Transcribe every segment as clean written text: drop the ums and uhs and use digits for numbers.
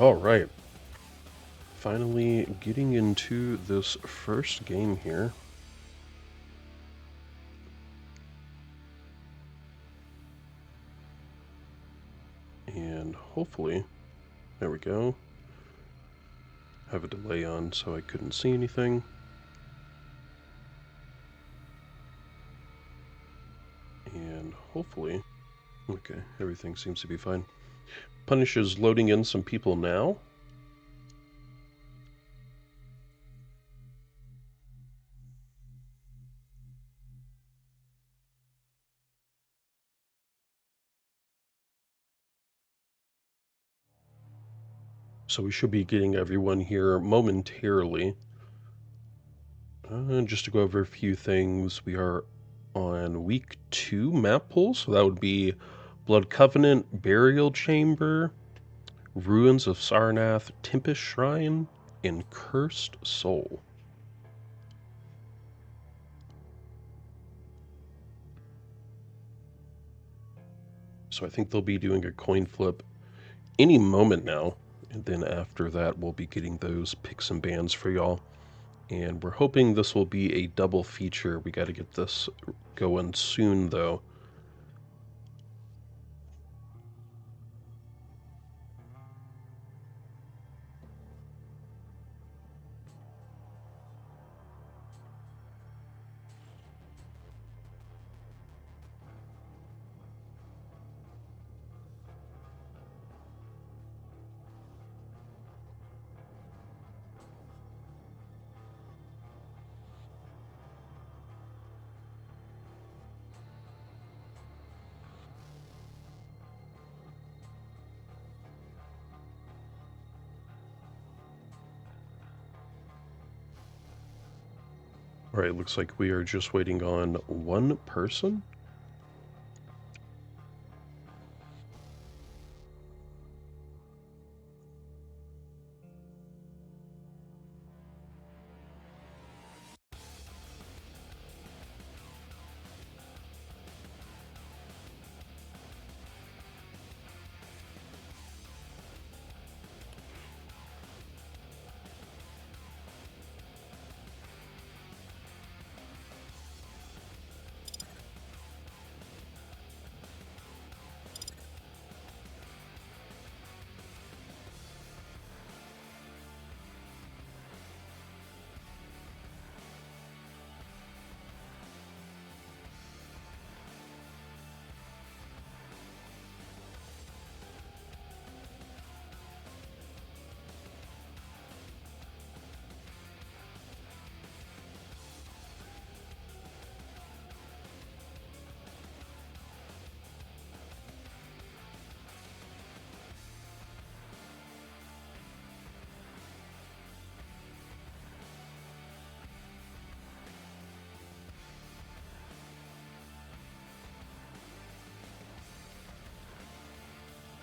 All right. Finally getting into this first game here. And hopefully, there we go. Have a delay on so I couldn't see anything. And hopefully, okay, everything seems to be fine. Punish is loading in some people now. So we should be getting everyone here momentarily. Just to go over a few things, we are on week 2 map pool, so that would be Blood Covenant, Burial Chamber, Ruins of Sarnath, Tempest Shrine, and Cursed Soul. So I think they'll be doing a coin flip any moment now, and then after that we'll be getting those picks and bans for y'all. And we're hoping this will be a double feature. We got to get this going soon, though. All right, looks like we are just waiting on one person.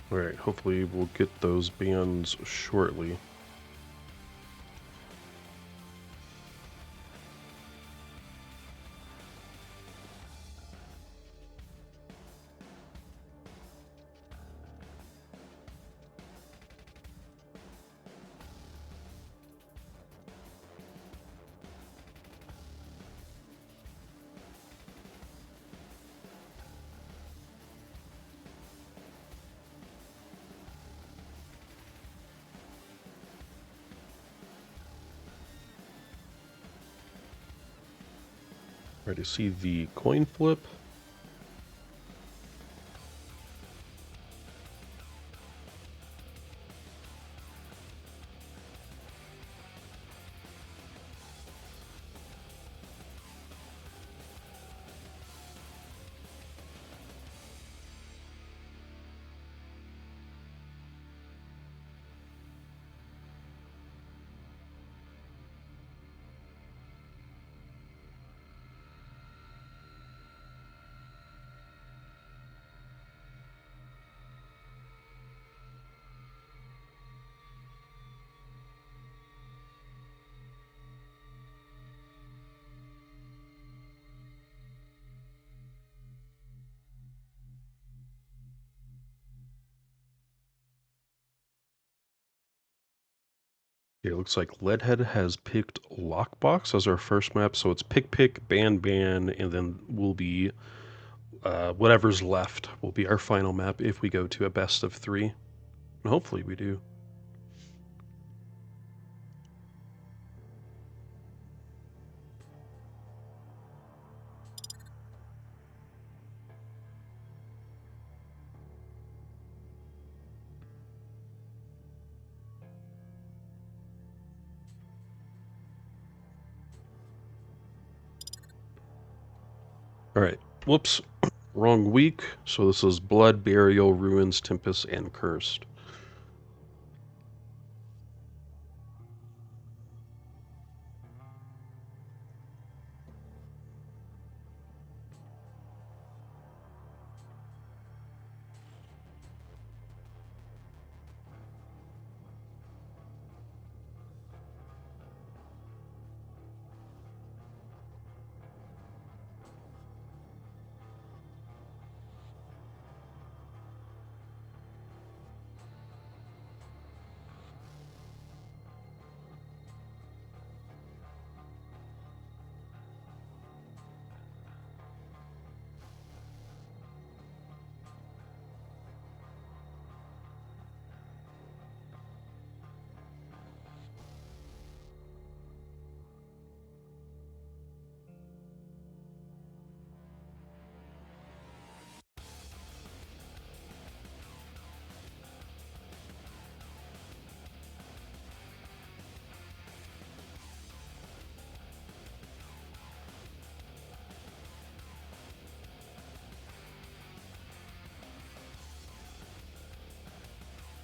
All right, hopefully we'll get those bans shortly. Ready to see the coin flip. Okay, looks like Leadhead has picked Lockbox as our first map, so it's pick, ban, and then we'll be whatever's left will be our final map if we go to a best of 3. And hopefully we do. Alright, whoops. Wrong week. So this is Blood, Burial, Ruins, Tempest, and Cursed.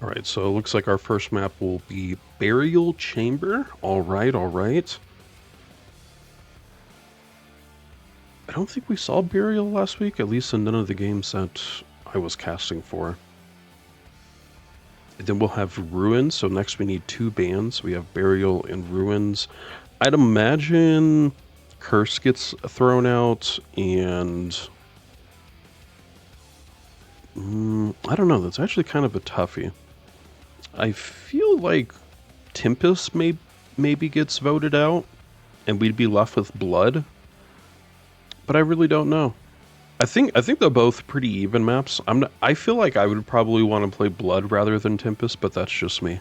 Alright, so it looks like our first map will be Burial Chamber. Alright. I don't think we saw Burial last week, at least in none of the games that I was casting for. And then we'll have Ruins, so next we need 2 bans. We have Burial and Ruins. I'd imagine Curse gets thrown out, and I don't know, that's actually kind of a toughie. I feel like Tempest maybe gets voted out, and we'd be left with Blood, but I really don't know. I think they're both pretty even maps. I feel like I would probably want to play Blood rather than Tempest, but that's just me.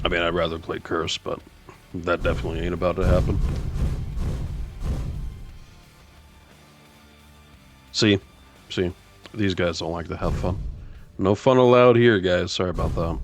I mean, I'd rather play Curse, but that definitely ain't about to happen. See, these guys don't like to have fun. No fun allowed here, guys. Sorry about that.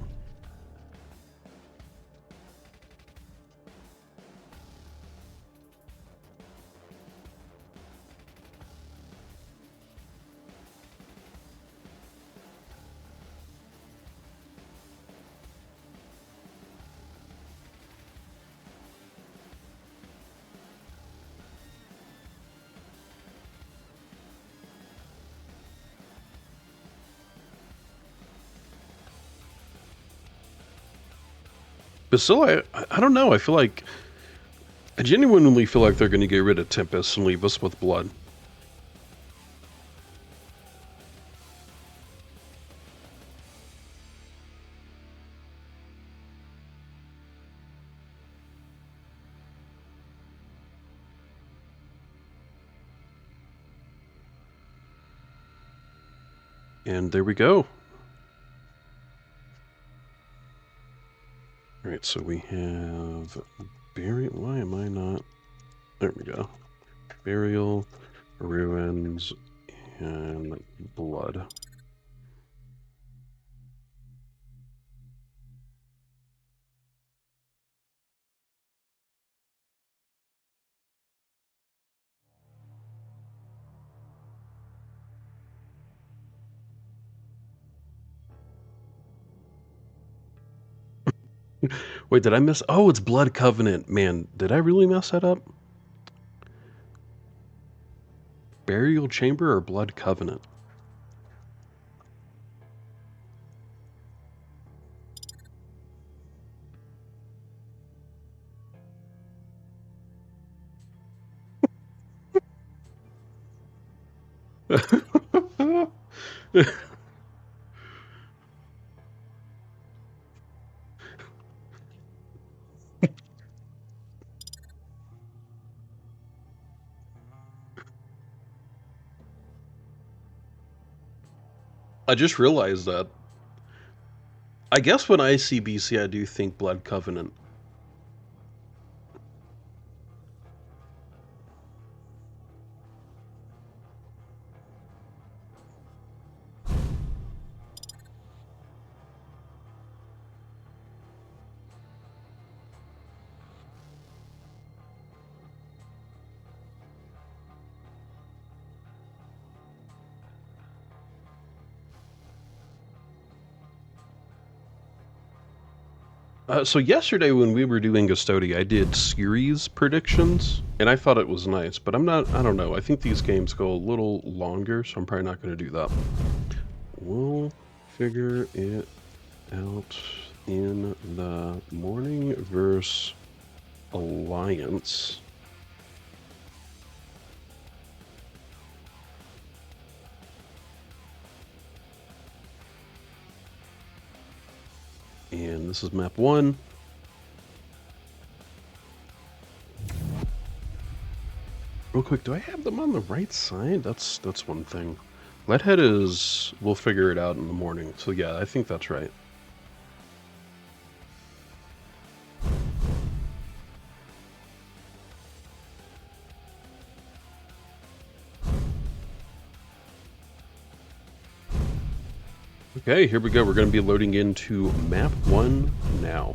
But still, I don't know. I genuinely feel like they're going to get rid of Tempest and leave us with Blood. And there we go. Alright, so we have Burial. Why am I not? There we go. Burial, Ruins, and Blood. Wait, did I miss? Oh, it's Blood Covenant. Man, did I really mess that up? Burial Chamber or Blood Covenant? I just realized that. I guess when I see BC, I do think Blood Covenant. So yesterday when we were doing Custody, I did series predictions, and I thought it was nice, but I don't know. I think these games go a little longer, so I'm probably not going to do that. We'll figure it out in the Morning versus Alliance. And this is map 1. Real quick, do I have them on the right side? That's one thing. Leadhead is... we'll figure it out in the morning. So yeah, I think that's right. Okay, here we go. We're going to be loading into map 1 now.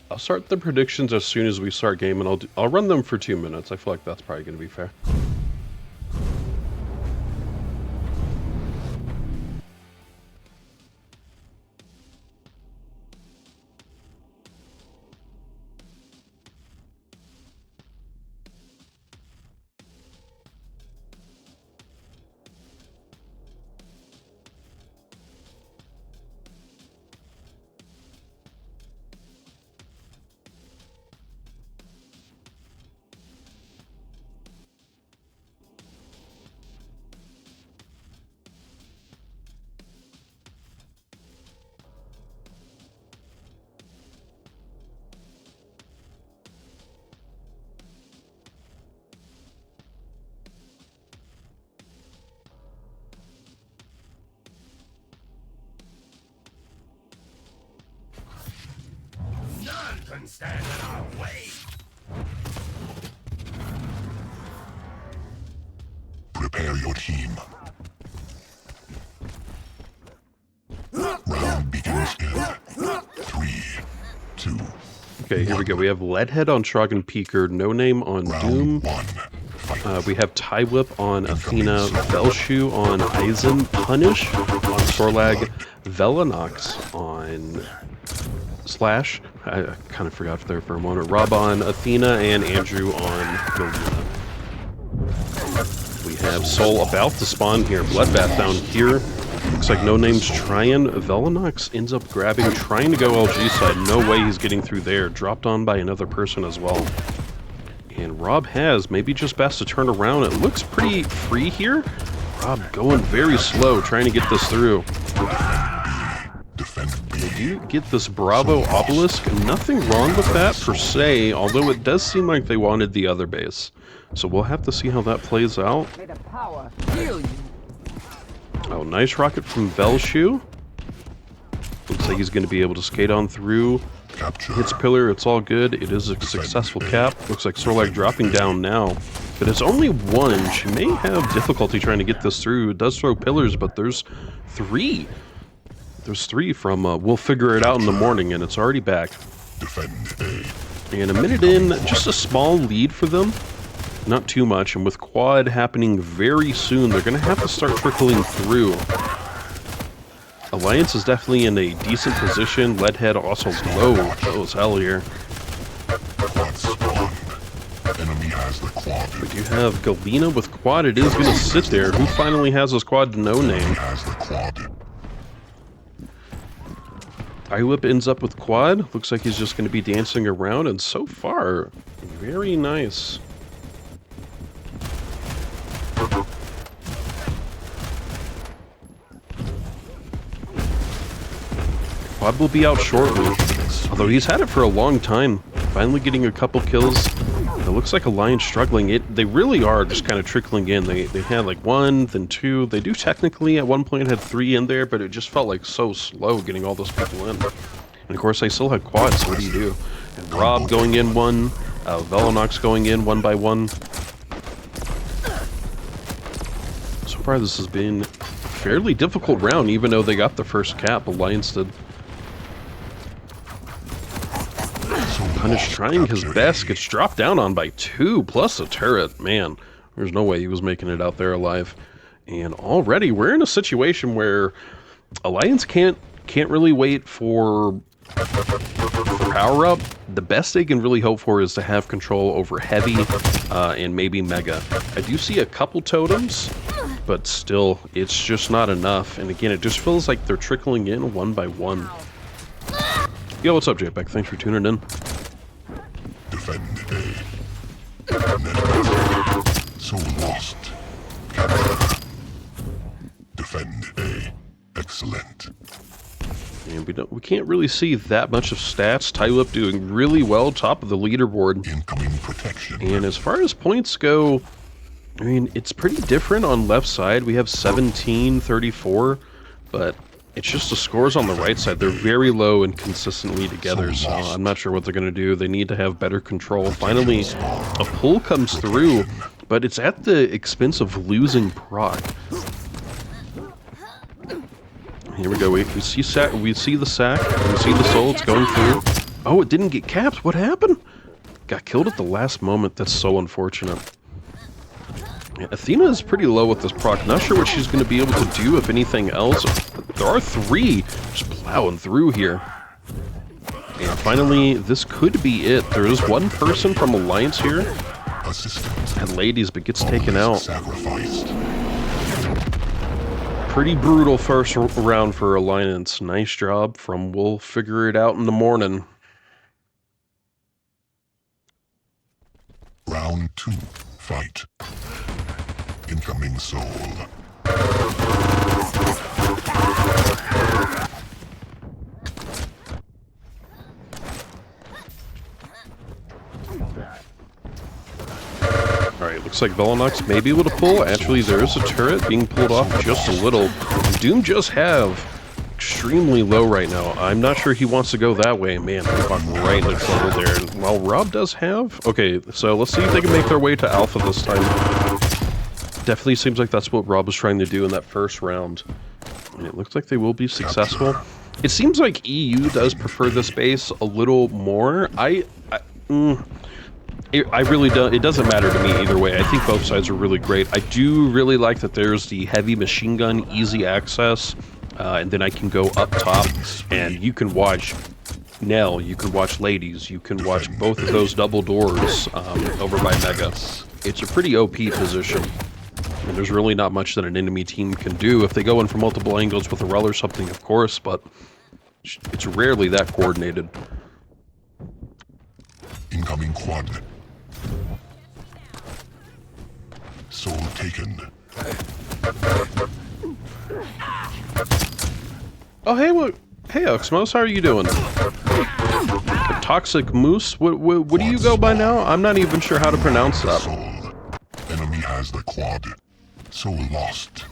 I'll start the predictions as soon as we start game, and I'll run them for 2 minutes. I feel like that's probably going to be fair. Can stand in our way. Prepare your team. Round begins in 3, 2. Okay, here we go. We have Leadhead on Strogg and Peaker, No Name on Doom. We have Tie Whip on Athena, Velshoe on Eisen, Punish on Sorlag, Velanox on Slash. I kind of forgot there for a moment. Rob on Athena and Andrew on Galena. We have Soul about to spawn here. Bloodbath down here. Looks like No Name's trying. Velanox ends up grabbing, trying to go LG side. No way he's getting through there. Dropped on by another person as well. And Rob has maybe just best to turn around. It looks pretty free here. Rob going very slow, trying to get this through. They do get this Bravo Obelisk. Nothing wrong with that per se, although it does seem like they wanted the other base. So we'll have to see how that plays out. Oh, nice rocket from Velshoe. Looks like he's going to be able to skate on through. Hits pillar, it's all good. It is a successful cap. Looks like Sorlag dropping down now. But it's only one. She may have difficulty trying to get this through. It does throw pillars, but there's 3. There's 3 from We'll Figure It Out in the Morning, and it's already back. And a minute in, just a small lead for them. Not too much, and with quad happening very soon, they're going to have to start trickling through. Alliance is definitely in a decent position. Leadhead also low as hell here. We do have Galena with quad. It is going to sit there. Who finally has his quad to No Name? Whip ends up with quad. Looks like he's just going to be dancing around, and so far, very nice. Quad will be out shortly, although he's had it for a long time. Finally getting a couple kills. It looks like Alliance struggling. They really are just kind of trickling in. They had like 1, then 2. They do technically at one point had 3 in there, but it just felt like so slow getting all those people in. And of course, they still had quads, so what do you do? And Rob going in 1, Velonox going in 1 by 1. So far, this has been a fairly difficult round, even though they got the first cap. Alliance did. Punish trying his best, gets dropped down on by 2, plus a turret. Man, there's no way he was making it out there alive. And already, we're in a situation where Alliance can't really wait for power up. The best they can really hope for is to have control over heavy and maybe mega. I do see a couple totems, but still, it's just not enough. And again, it just feels like they're trickling in 1 by 1. Yo, what's up, JPEG? Thanks for tuning in. Defend A. Network. So lost. Capture. Defend A. Excellent. And we can't really see that much of stats. Tylip doing really well, top of the leaderboard. Incoming protection. And as far as points go, I mean, it's pretty different on left side. We have 17, 34, but it's just the scores on the right side. They're very low and consistently together, so I'm not sure what they're going to do. They need to have better control. Finally, a pull comes through, but it's at the expense of losing proc. Here we go. We see the sack. We see the soul. It's going through. Oh, it didn't get capped. What happened? Got killed at the last moment. That's so unfortunate. Yeah, Athena is pretty low with this proc. Not sure what she's going to be able to do, if anything else. There are 3 just plowing through here. And finally, this could be it. There is 1 person from Alliance here. And ladies, but gets taken out. Sacrificed. Pretty brutal first round for Alliance. Nice job from We'll Figure It Out in the Morning. Round 2. Fight. Incoming soul. Alright, looks like Velonox may be able to pull. Actually, there is a turret being pulled off just a little. Doom just have extremely low right now. I'm not sure he wants to go that way. Man, they're walking right into trouble there. And while Rob does have... Okay, so let's see if they can make their way to Alpha this time. Definitely seems like that's what Rob was trying to do in that first round. And it looks like they will be successful. It seems like EU does prefer this base a little more. I really don't. It doesn't matter to me either way. I think both sides are really great. I do really like that there's the heavy machine gun, easy access, and then I can go up top, and you can watch Nell, you can watch Ladies, you can watch both of those double doors over by Mega. It's a pretty OP position. And there's really not much that an enemy team can do if they go in from multiple angles with a Wel'll or something, of course, but it's rarely that coordinated. Incoming quad. Soul taken. Oh, hey, hey, Oxmos, how are you doing? Toxic Moose? What do you go by now? I'm not even sure how to pronounce that. Soul. Enemy has the quad. Soul lost.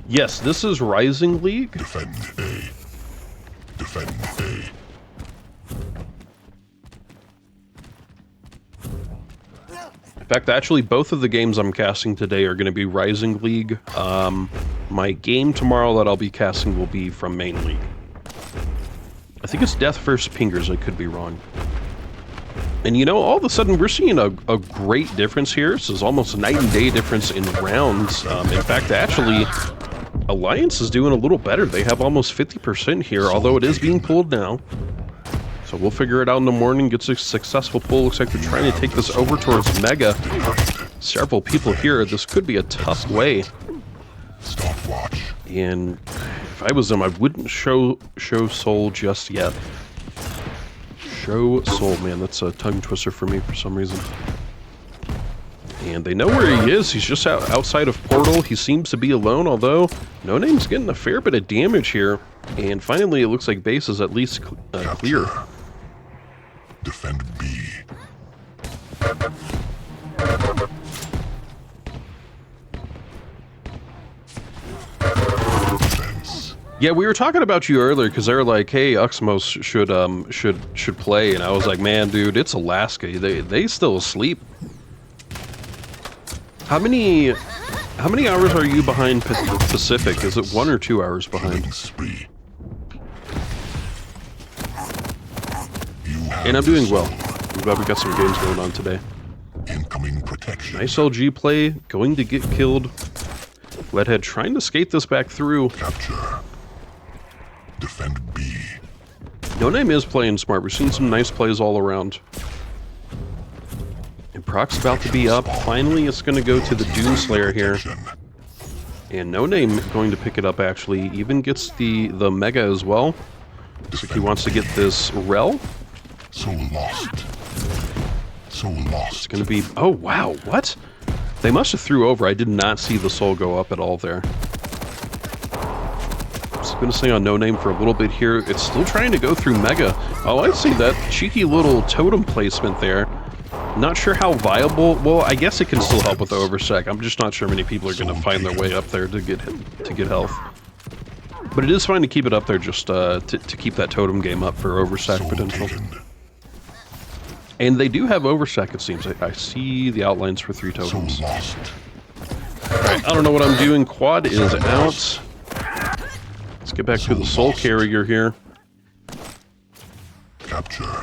Yes, this is Rising League. Defend A. Defend A. In fact, actually, both of the games I'm casting today are going to be Rising League. My game tomorrow that I'll be casting will be from Main League. I think it's Death vs. Pingers, I could be wrong. And you know, all of a sudden, we're seeing a great difference here. This is almost a night and day difference in rounds. In fact, actually, Alliance is doing a little better. They have almost 50% here, although it is being pulled now. So we'll figure it out in the morning, gets a successful pull. Looks like they're trying to take this over towards Mega. Several people here. This could be a tough way. Stopwatch. And if I was them, I wouldn't show Soul just yet. Show Soul, man, that's a tongue twister for me for some reason. And they know where he is. He's just outside of Portal. He seems to be alone, although No Name's getting a fair bit of damage here. And finally, it looks like base is at least clear. Defend B. Yeah, we were talking about you earlier because they were like, "Hey, Uxmos should play," and I was like, "Man, dude, it's Alaska. They still asleep." How many hours are you behind Pacific? Is it 1 or 2 hours behind? And I'm doing well. I'm glad we got some games going on today. Incoming protection. Nice LG play. Going to get killed. Redhead trying to skate this back through. Capture. Defend B. No Name is playing smart. We're seeing some nice plays all around. And Proc's about to be up. Finally, it's going to go to the Doomslayer here. And No Name going to pick it up, actually. Even gets the Mega as well. Looks like he wants to get this Rel. So lost. So lost. It's going to be... Oh, wow. What? They must have threw over. I did not see the soul go up at all there. Just going to stay on No Name for a little bit here. It's still trying to go through Mega. Oh, I see that cheeky little totem placement there. Not sure how viable. Well, I guess it can still help with the oversec. I'm just not sure many people are going to find their way up there to get health. But it is fine to keep it up there just to keep that totem game up for oversec potential. And they do have oversec, it seems. I see the outlines for 3 totems. Alright, I don't know what I'm doing. Quad is out. Let's get back to the soul carrier here.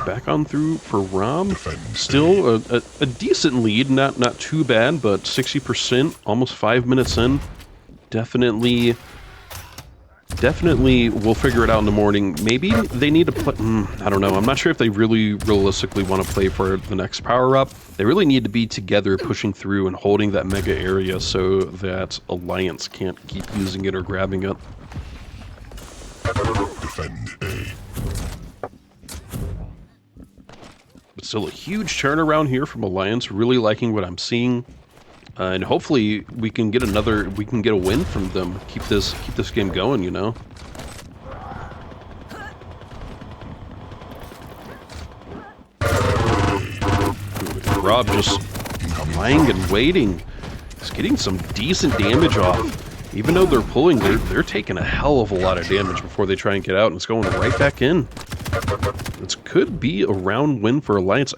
Back on through for Rom. Still a decent lead, not too bad, but 60%, almost 5 minutes in. Definitely we'll figure it out in the morning. Maybe they need to play... I don't know. I'm not sure if they really realistically want to play for the next power-up. They really need to be together, pushing through and holding that Mega area so that Alliance can't keep using it or grabbing it. Defend A. But still a huge turnaround here from Alliance. Really liking what I'm seeing. And hopefully we can get a win from them. Keep this game going, you know. Rob just lying and waiting. He's getting some decent damage off. Even though they're pulling, they're taking a hell of a lot of damage before they try and get out, and it's going right back in. This could be a round win for Alliance.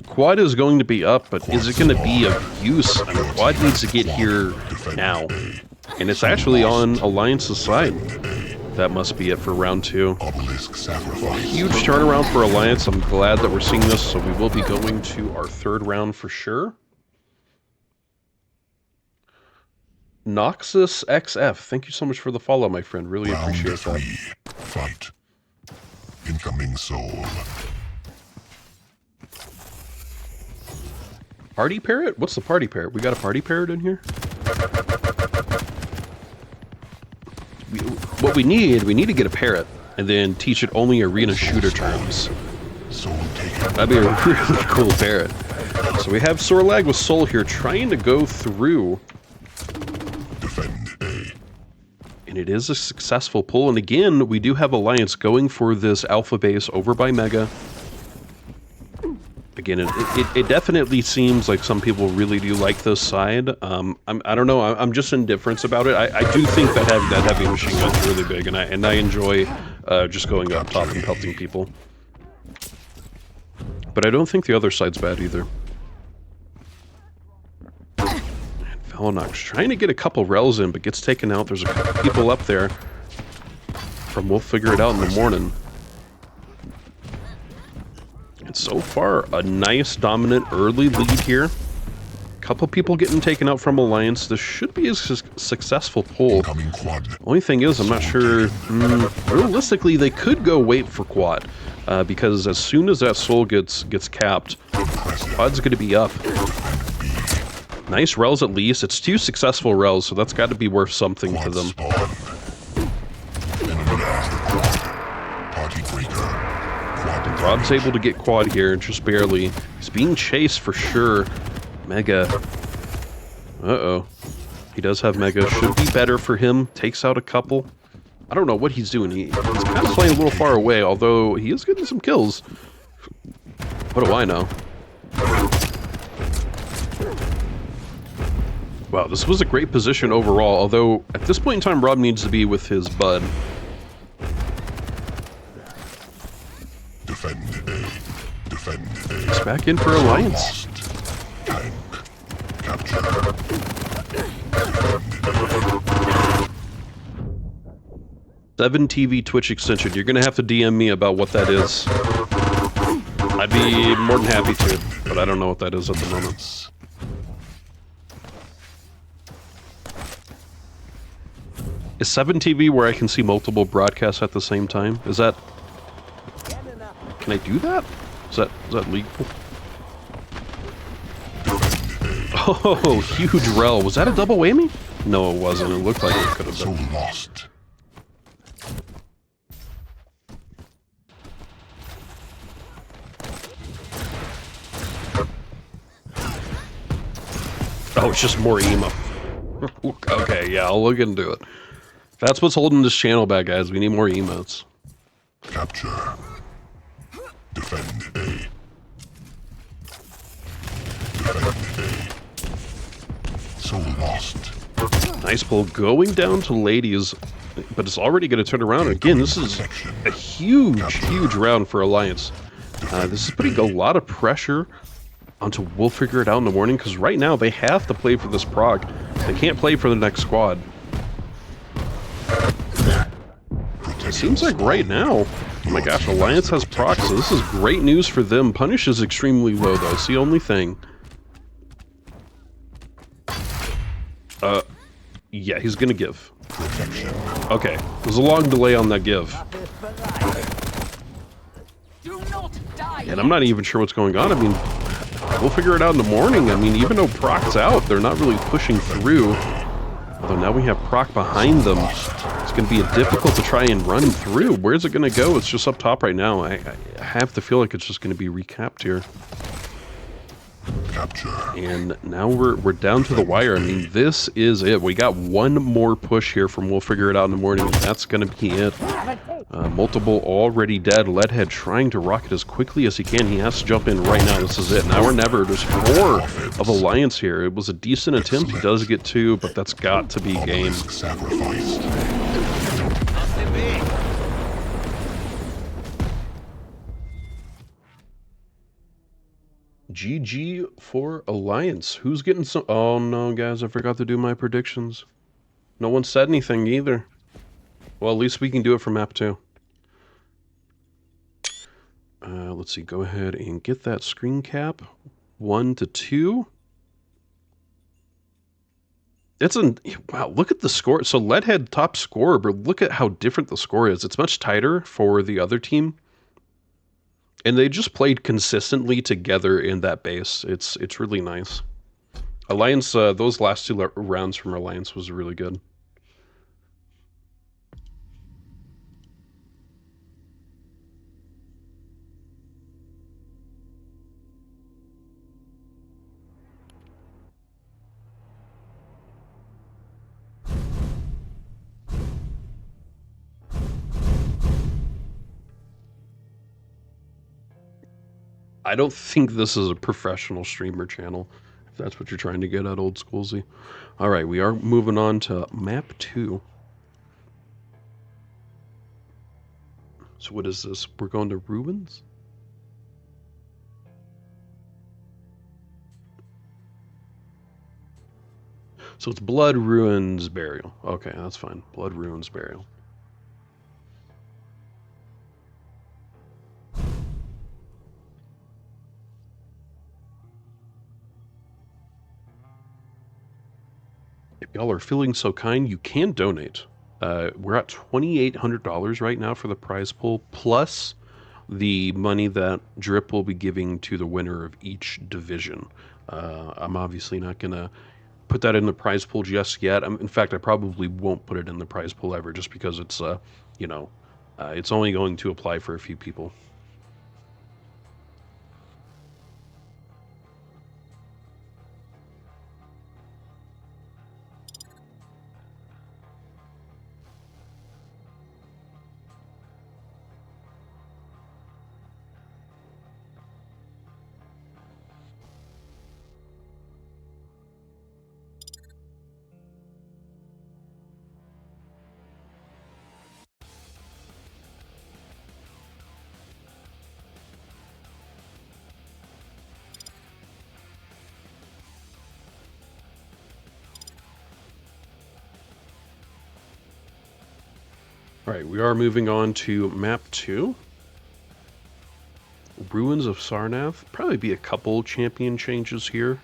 Quad is going to be up, but is it going to be of use? I mean, Quad needs to get here now. And it's actually on Alliance's side. That must be it for round 2. Huge turnaround for Alliance. I'm glad that we're seeing this, so we will be going to our 3rd round for sure. Noxus XF, thank you so much for the follow, my friend. Really appreciate that. Fight. Incoming soul. Party parrot? What's the party parrot? We got a party parrot in here? What we need to get a parrot and then teach it only arena shooter terms. That'd be a really cool parrot. So we have Sorlag with Soul here trying to go through. Defend A. And it is a successful pull. And again, we do have Alliance going for this alpha base over by Mega. Again, it definitely seems like some people really do like this side. I don't know. I'm just indifferent about it. I do think that heavy machine gun's really big, and I enjoy just going up top and pelting people. But I don't think the other side's bad either. And Velinox trying to get a couple Rels in, but gets taken out. There's a couple people up there. We'll figure it out in the morning. And so far, a nice dominant early lead here. Couple people getting taken out from Alliance. This should be a successful pull. Only thing is, I'm not sure. Realistically, they could go wait for Quad. Because as soon as that soul gets capped, Quad's going to be up. Nice Rels at least. It's 2 successful Rels, so that's got to be worth something to them. Rob's able to get Quad here, just barely. He's being chased for sure. Mega. Uh-oh. He does have Mega. Should be better for him. Takes out a couple. I don't know what he's doing. He's kind of playing a little far away, although he is getting some kills. What do I know? Wow, this was a great position overall, although at this point in time, Rob needs to be with his bud. Defend A. Defend A. He's back in for Alliance. Tank. Capture. 7 TV Twitch extension. You're gonna have to DM me about what that is. I'd be more than happy to, but I don't know what that is at the moment. Is 7 TV where I can see multiple broadcasts at the same time? Is that... Can I do that? Is that legal? Oh, huge rel. Was that a double whammy? No, it wasn't. It looked like it could have been. So lost. Oh, it's just more emo. Okay, yeah, I'll look into it. That's what's holding this channel back, guys. We need more emotes. Capture. Defend A. Defend A. So lost. Nice pull going down to ladies, but it's already going to turn around. Again, this is a huge round for Alliance. This is putting a lot of pressure onto We'll Figure It Out in the Morning, because right now they have to play for this proc. They can't play for the next squad. It seems like right now, oh my gosh, Alliance has proc, so this is great news for them. Punish is extremely low, though. It's the only thing. Yeah, he's gonna give. Okay, there's a long delay on that give. And I'm not even sure what's going on. I mean, we'll figure it out in the morning. I mean, even though proc's out, they're not really pushing through. Although now we have proc behind them. It's going to be difficult to try and run through. Where's it going to go? It's just up top right now. I have to feel like it's just going to be recapped here. Capture. And now we're down to the wire. I mean, this is it. We got one more push here from We'll Figure It Out in the Morning. That's going to be it. Multiple already dead. Leadhead trying to rocket as quickly as he can. He has to jump in right now. This is it. Now or never. There's 4 of Alliance here. It was a decent attempt. He does get 2, but that's got to be game. Sacrificed. GG for Alliance. Who's getting some... Oh no, guys, I forgot to do my predictions. No one said anything either. Well, at least we can do it for map 2. Let's see, go ahead and get that screen cap. 1 to 2. It's a... Wow, look at the score. So Leadhead top scorer, but look at how different the score is. It's much tighter for the other team. And they just played consistently together in that base. It's really nice. Alliance, those last 2 rounds from Alliance was really good. I don't think this is a professional streamer channel, if that's what you're trying to get at, Old Schoolsy. All right, we are moving on to map 2. So what is this? We're going to Ruins? So it's Blood, Ruins, Burial. Okay, that's fine. Blood, Ruins, Burial. If y'all are feeling so kind, you can donate. We're at $2,800 right now for the prize pool, plus the money that Drip will be giving to the winner of each division. I'm obviously not going to put that in the prize pool just yet. In fact, I probably won't put it in the prize pool ever, just because it's, you know, it's only going to apply for a few people. Alright, we are moving on to map 2. Ruins of Sarnath. Probably be a couple champion changes here.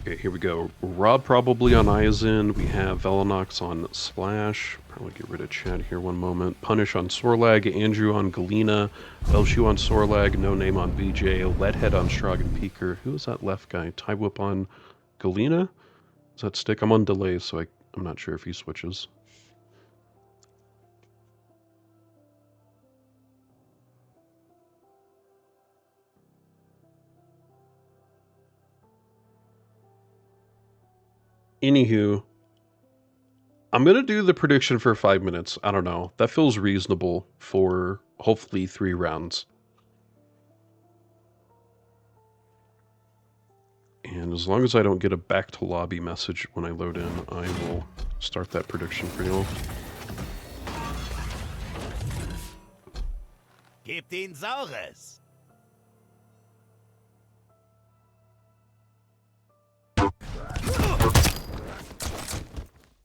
Okay, here we go. Rob probably on Eisen. We have Velinox on Slash. Probably get rid of chat here one moment. Punish on Sorlag. Andrew on Galena. Velshu on Sorlag. No Name on BJ. Leadhead on Strog and Peaker. Who is that left guy? Tywhip on Galena? Is that Stick? I'm on delay, so I'm not sure if he switches. Anywho, I'm going to do the prediction for 5 minutes. I don't know. That feels reasonable for hopefully 3 rounds. And as long as I don't get a back to lobby message when I load in, I will start that prediction for y'all. Gebt ihn Saures.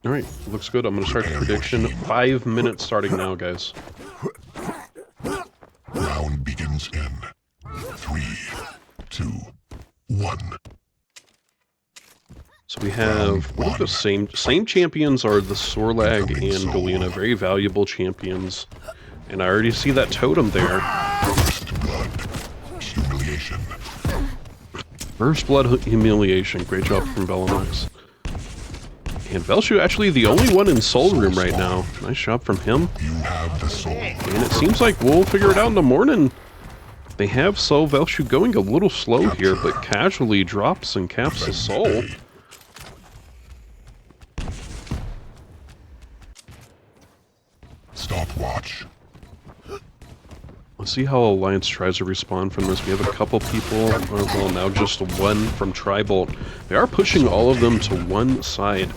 Alright, looks good. I'm going to start the prediction. 5 minutes starting now, guys. Round begins in 3, 2, 1. So we have what are the same champions are the Sorlag and Galena, very valuable champions. And I already see that totem there. First blood. Humiliation. First blood humiliation. Great job from Velinox. And Velshu actually the only one in Soul Room right now. Nice job from him. You have the soul. And it seems like we'll figure it out in the morning. They have Soul Velshu going a little slow here, but casually drops and caps the soul. Stopwatch. Let's see how Alliance tries to respond from this. We have a couple people, well now just one from Tribolt. They are pushing all of them to one side.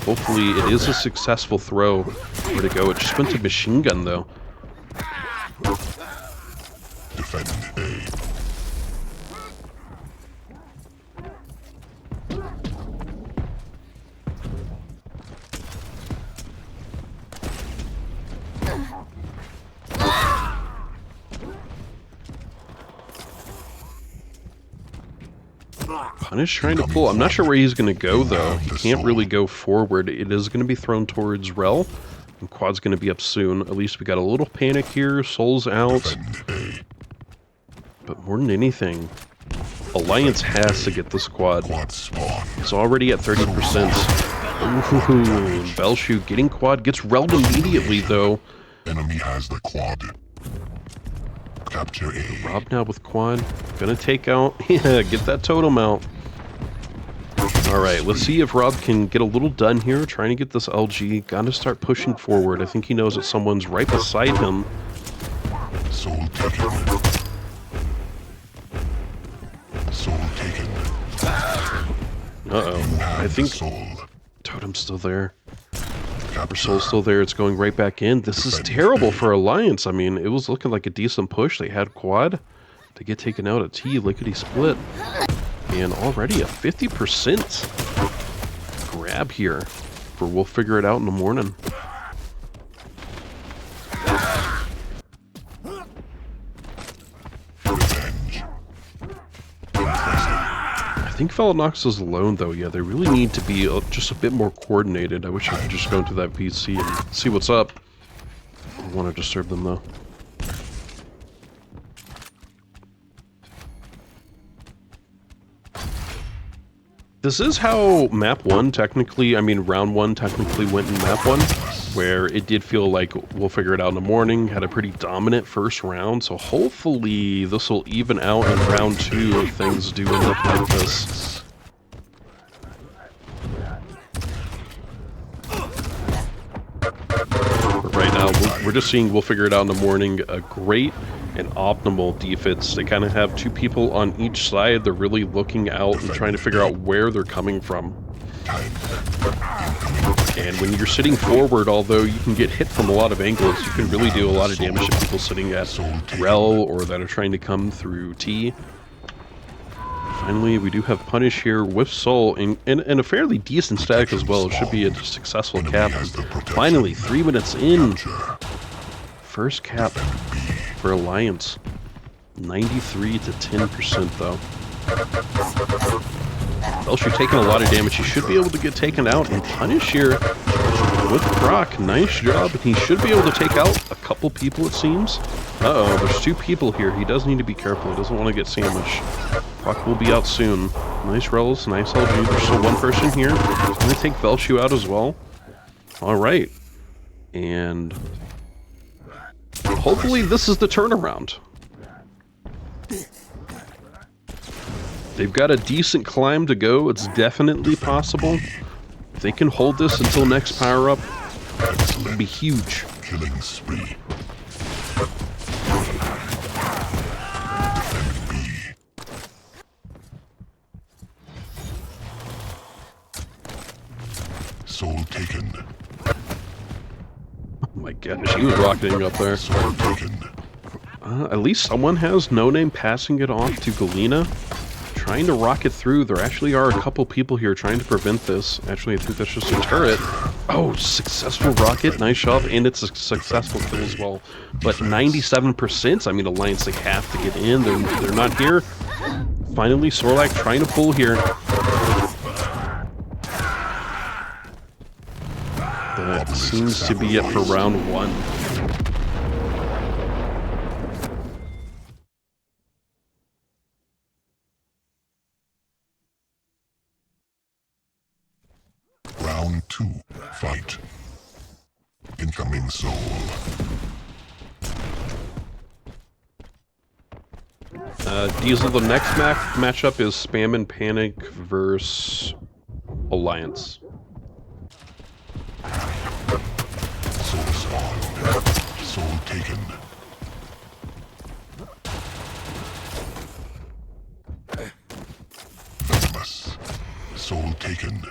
Hopefully it is a successful throw. Where to go? It just went to machine gun though. Defend A. Punish trying to pull. I'm not sure where he's going to go, though. He can't really go forward. It is going to be thrown towards Rel. And Quad's going to be up soon. At least we got a little panic here. Soul's out. But more than anything, Alliance has to get this quad. It's already at 30%. Ooh, Velshu getting quad. Gets Relled immediately, though. Enemy has the quad. Capture A. Rob now with quad. Gonna take out. Yeah, get that totem out. Alright, let's see if Rob can get a little done here. Trying to get this LG. Gotta start pushing forward. I think he knows that someone's right beside him. Soul taken. Soul taken. Uh-oh. I think Soul. totem's still there. Our Soul's still there. It's going right back in. This is terrible for Alliance. I mean, it was looking like a decent push. They had quad to get taken out at T. Lickety split. And already a 50% grab here for We'll Figure It Out in the Morning. Revenge. I think Velinox is alone, though. Yeah, they really need to be just a bit more coordinated. I wish I could just go into that VC and see what's up. I don't want to disturb them, though. This is how map 1 technically, I mean round 1 technically went in map 1, where it did feel like We'll Figure It Out in the Morning, had a pretty dominant first round, so hopefully this will even out in round 2 if things do end up like this. But right now, we're just seeing We'll Figure It Out in the Morning, a great and optimal defense. They kind of have two people on each side. They're really looking out and trying to figure out where they're coming from. And when you're sitting forward, although you can get hit from a lot of angles, you can really do a lot of damage to people sitting at Wel'll or that are trying to come through T. Finally, we do have Punish here with Soul and a fairly decent stack as well. It should be a successful cap. Finally, 3 minutes in. First cap for Alliance. 93 to 10% though. Wel'll taking a lot of damage. He should be able to get taken out. And Punish here with Brock. Nice job. And he should be able to take out a couple people, it seems. Uh-oh, there's two people here. He does need to be careful. He doesn't want to get sandwiched. Brock will be out soon. Nice rolls, nice LG. There's still one person here. He's going to take Vel'shu out as well. Alright. And hopefully this is the turnaround. They've got a decent climb to go. It's definitely possible. If they can hold this until next power-up, it'll be huge. Killing spree. Soul taken. Oh my gosh, he was rocketing up there. Soul taken. At least someone has No Name passing it off to Galena. Trying to rocket through. There actually are a couple people here trying to prevent this. Actually, I think that's just a turret. Oh, successful rocket. Nice shove. And it's a successful kill as well. But 97%? I mean, Alliance, they have to get in. They're not here. Finally, Sorlak trying to pull here. That seems to be it for round one. Round two, fight. Incoming Soul. Diesel, the next matchup is Spam and Panic versus Alliance. Soul spawned. Soul taken. Venomous. Soul taken.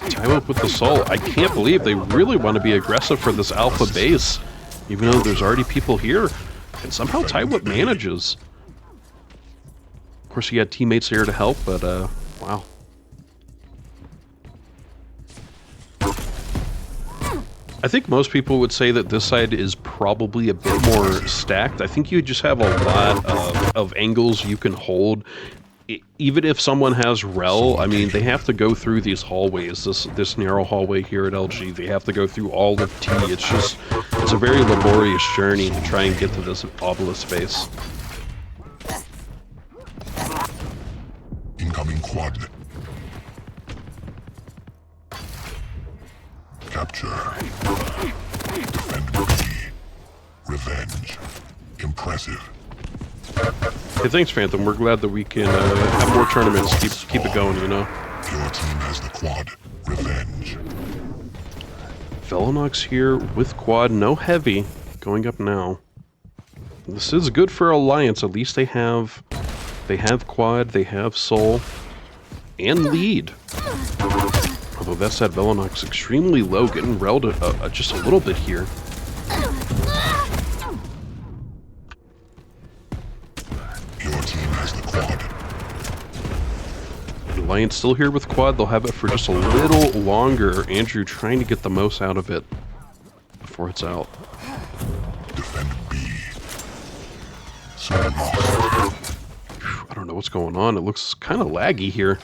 Time up with the Soul. I can't believe they really want to be aggressive for this alpha base, even though there's already people here. And somehow Tywip manages. Of course, he had teammates here to help, but, wow. I think most people would say that this side is probably a bit more stacked. I think you just have a lot of angles you can hold. Even if someone has Rel, I mean, they have to go through these hallways, this narrow hallway here at LG. They have to go through all of T. It's a very laborious journey to try and get to this obelisk space. Incoming quad. Capture. Defend B. Revenge. Impressive. Hey, thanks, Phantom. We're glad that we can have more tournaments. Keep it going, you know. Your team has the quad. Revenge. Vel'lnox here with quad, no heavy, going up now. This is good for Alliance. At least they have quad, they have soul, and lead. Although that said, Vel'lnox extremely low, getting Rel to just a little bit here. Your team has the quad. Alliance still here with quad. They'll have it for just a little longer. Andrew trying to get the most out of it before it's out. Defend B. So lost. I don't know what's going on. It looks kind of laggy here.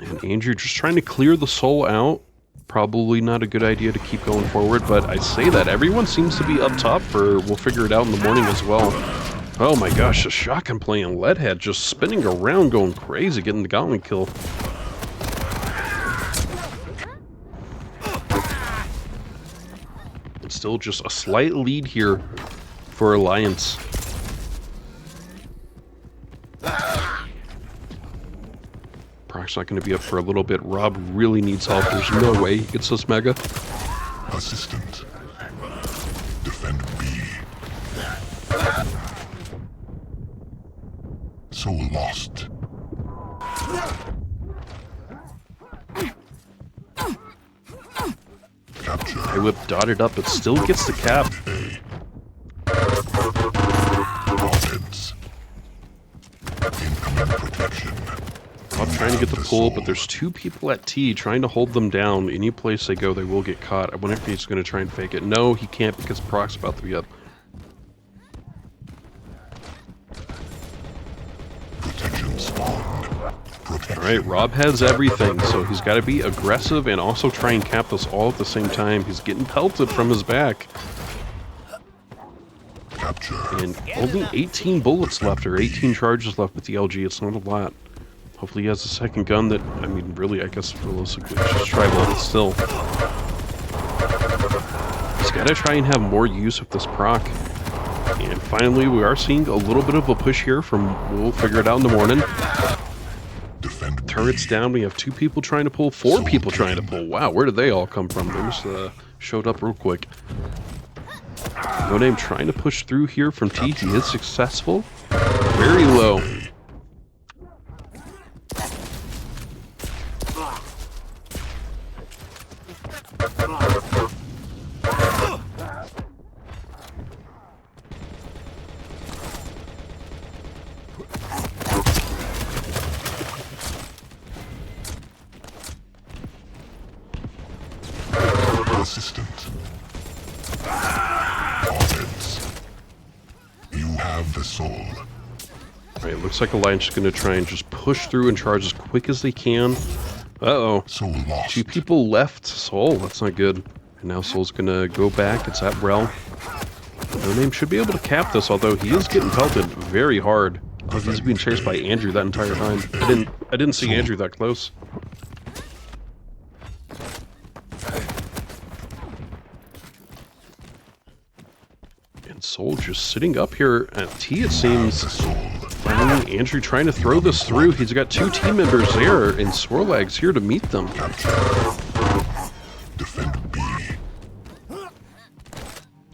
And Andrew just trying to clear the soul out. Probably not a good idea to keep going forward, but I say that everyone seems to be up top for We'll Figure It Out in the Morning as well. Oh my gosh, the shotgun playing Leadhead just spinning around going crazy, getting the gauntlet kill. It's still just a slight lead here for Alliance. Proc's not going to be up for a little bit. Rob really needs help. There's no way he gets this mega. Assistant. Defend B. Soul lost. Capture. I whip dotted up, but still gets the cap. Offense. Incoming protection. I'm trying to get the pull, but there's two people at T trying to hold them down. Any place they go, they will get caught. I wonder if he's going to try and fake it. No, he can't because Proc's about to be up. Protection spawned. Protection. Alright, Rob has everything, so he's got to be aggressive and also try and cap this all at the same time. He's getting pelted from his back. Capture. And only 18 bullets left, or 18 charges left with the LG. It's not a lot. Hopefully he has a second gun that, I mean, really, I guess realistically, just try one still. He's got to try and have more use of this proc. And finally, we are seeing a little bit of a push here from We'll Figure It Out in the Morning. Defend Turret's down. We have two people trying to pull, four people trying to pull. Wow, where did they all come from? They just showed up real quick. No Name trying to push through here from T. He is successful. Very low. assistant. Offense. You have the soul. Alright, looks like Alliance is going to try and just push through and charge as quick as they can. Uh-oh. Soul lost. Two people left Soul. That's not good. And now Soul's going to go back. It's at Wel'll. No Name should be able to cap this, although he is getting pelted very hard. Oh, he's being chased by Andrew that entire time. I didn't see Andrew that close. And Soul just sitting up here at T, it seems. Finally, Andrew trying to throw this through. He's got two team members there, and Swarlag's here to meet them. Defend B.